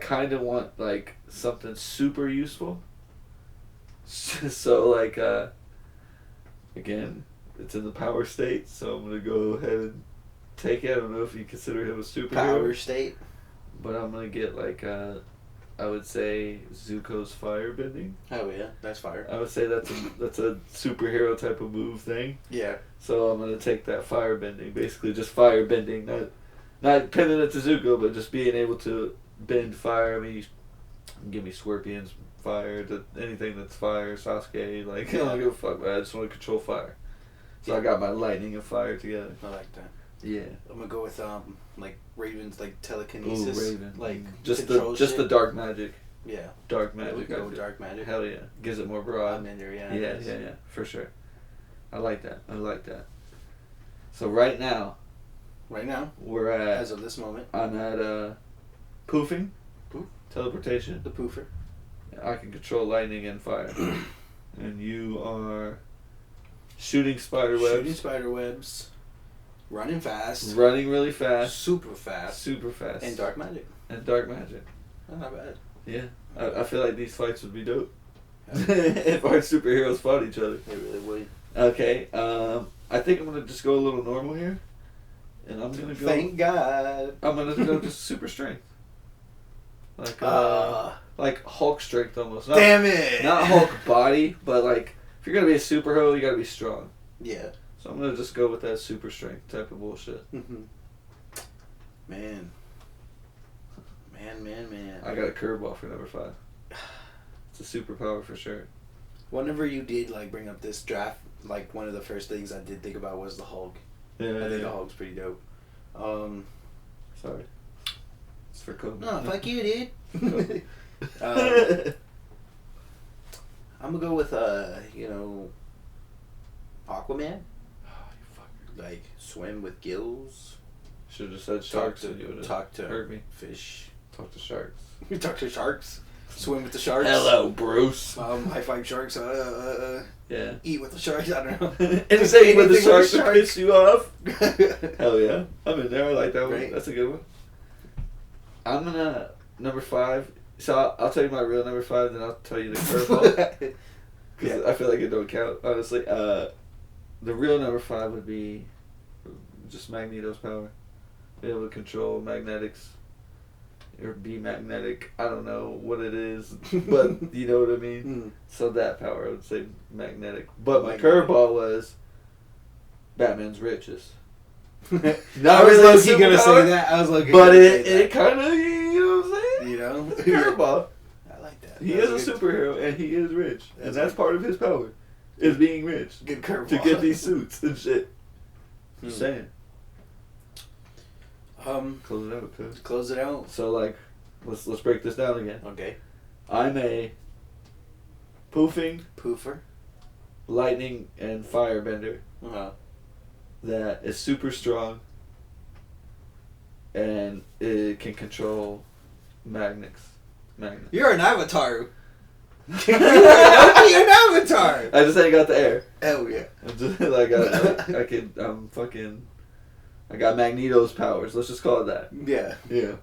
kind of want, like, something super useful. So, like, again, it's in the power state, so I'm going to go ahead and take it. I don't know if you consider him a superhero. Power state? But I'm going to get, like, I would say Zuko's firebending. Oh, yeah, that's fire. I would say that's a superhero type of move thing. Yeah. So I'm going to take that firebending. Basically just firebending, not pinning it to Zuko, but just being able to bend fire. I mean, you can give me Scorpion's fire, to anything that's fire, Sasuke, like, I don't give a fuck, man. I just want to control fire. So I got my lightning and fire together. I like that. Yeah. I'm gonna go with like Raven's like telekinesis. Ooh, Raven. Like just the dark magic. Yeah. Dark magic. We can go with dark magic. Hell yeah. Gives it more broad. Yeah, for sure. I like that. So right now we're at, as of this moment, I'm at poofing. Poof. Teleportation. The poofer. I can control lightning and fire. And you are shooting spider webs. Shooting spider webs. Running fast. Running really fast. Super fast. And dark magic. Not bad. Yeah. I feel like these fights would be dope. If our superheroes fought each other. They really would. Okay. I think I'm going to just go a little normal here. And I'm going to go... Thank God. I'm going to go just super strength. Like Hulk strength almost. Damn it! Not Hulk body, but like, if you're going to be a superhero, you got to be strong. Yeah. So I'm going to just go with that super strength type of bullshit. Man. I got a curveball for number 5. It's a superpower for sure. Whenever you did like bring up this draft, like one of the first things I did think about was the Hulk. Yeah, I think the Hulk's pretty dope. Sorry. It's for Kobe. No, fuck you, dude. I'm gonna go with Aquaman. Like swim with gills. Should have just said sharks and you would have hurt me. Fish. Talk to sharks. You talk to sharks. Swim with the sharks. Hello, Bruce. High five sharks. Yeah. Eat with the sharks. I don't know. Anything with the sharks to piss you off. Hell yeah, I'm in there. I like that one. Right. That's a good one. I'm gonna number 5. So I'll tell you my real number 5, then I'll tell you the curveball. Because I feel like it don't count, honestly. The real number 5 would be just Magneto's power. Be able to control magnetics. Or be magnetic. I don't know what it is, but you know what I mean? So that power, I would say magnetic. But my curveball was Batman's riches. I was low-key gonna say that. I was low-key but it kind of, you know what I'm saying? You know? Curveball. I like that. He is a superhero, and he is rich. And that's part of his power, is being rich. Good curveball. To get these suits and shit. Just saying. Close it out, cuz. Close it out. So, like, let's break this down again. Okay. I'm a poofer, lightning and firebender that is super strong, and it can control magnets. You're an avatar. You're an avatar. I just ain't got the air. Hell yeah. I'm just like I got Magneto's powers. Let's just call it that. Yeah. Yeah.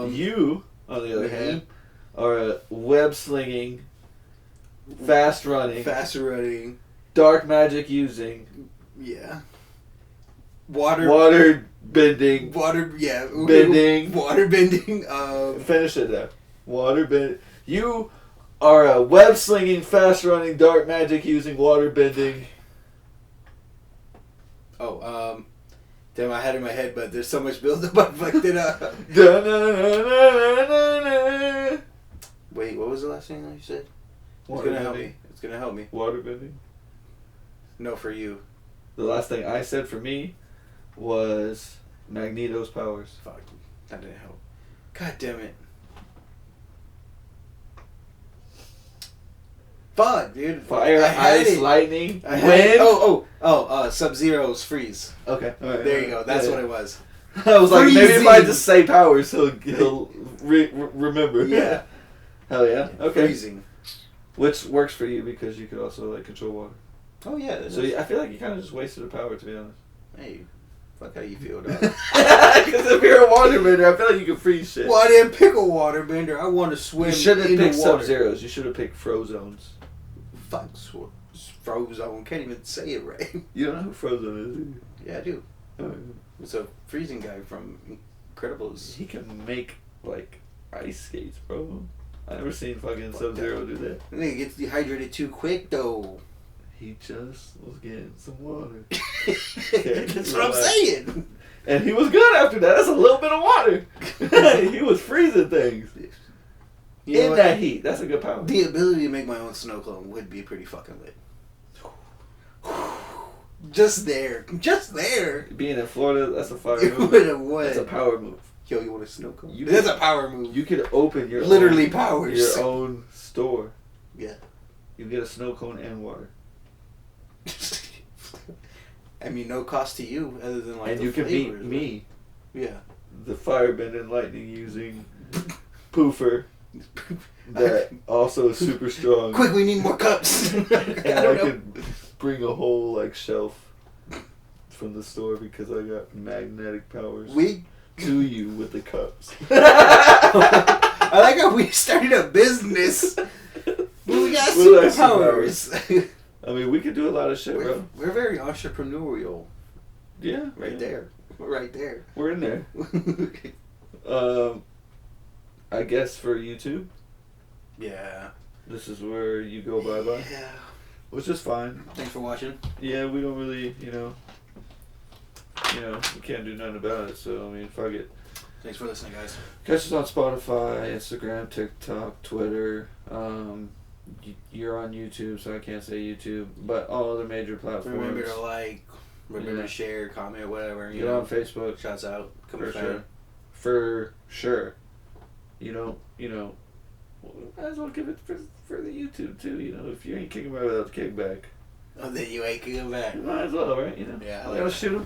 You, on the other hand, are a web slinging, fast running, dark magic using. Yeah. Water bending. Bending. Water bending. Finish it there. Water bending. You are a web slinging, fast running, dark magic using, water bending. Damn, I had it in my head, but there's so much build-up, I fucked it up. Wait, what was the last thing that you said? It's gonna help me. It's gonna help me. Water bending? No, for you. The last thing I said for me was Magneto's powers. Fuck. That didn't help. God damn it. Fuck, dude. Fire, ice, lightning, wind. Sub-Zero's freeze. Okay. All right, there you go. That's what it was. I was like, maybe if I just say powers, he'll remember. Yeah. Hell yeah. Okay. Freezing. Which works for you because you could also like control water. Oh yeah. So I feel like you kind of just wasted a power, to be honest. Hey, fuck how you feel, dog. Because if you're a waterbender, I feel like you can freeze shit. Well, I didn't pick a waterbender. I want to swim. You should have picked water. Sub-Zeros. You should have picked Frozones. Fuck Frozone. Can't even say it right. You don't know who Frozone is, do you? Yeah, I do. It's a freezing guy from Incredibles. He can make like ice skates, bro. I never seen fucking Sub-Zero do that. Nigga gets dehydrated too quick though. He just was getting some water. That's what I'm saying. And he was good after that. That's a little bit of water. He was freezing things. In that heat. That's a good power. The ability to make my own snow clone would be pretty fucking lit. Just there. Being in Florida, that's a fire move. That's a power move. Yo, you want a snow cone? That's a power move. You could open your powers. Your own store. Yeah. You get a snow cone and water. I mean, no cost to you other than like. And the you can beat flavors, me. Yeah. The firebend and lightning using Poofer. That also is super strong. Quick, we need more cups. And I could bring a whole like shelf from the store because I got magnetic powers. To you with the cups. I like how we started a business. But we got superpowers. I mean, we could do a lot of shit, bro. We're very entrepreneurial. Yeah. Right there. We're right there. We're in there. I guess for YouTube. Yeah. This is where you go bye-bye. Yeah. Which is fine. Thanks for watching. Yeah, we don't really, we can't do nothing about it, so, I mean, fuck it. Thanks for listening, guys. Catch us on Spotify, Instagram, TikTok, Twitter. You're on YouTube, so I can't say YouTube, but all other major platforms. Remember to like, remember to share, comment, whatever. Get on Facebook. Shouts out. Come for sure. For sure. Might as well give it for the YouTube too, if you ain't kicking back without the kickback. Oh, then you ain't kicking back. You might as well, right? Yeah, I like shoot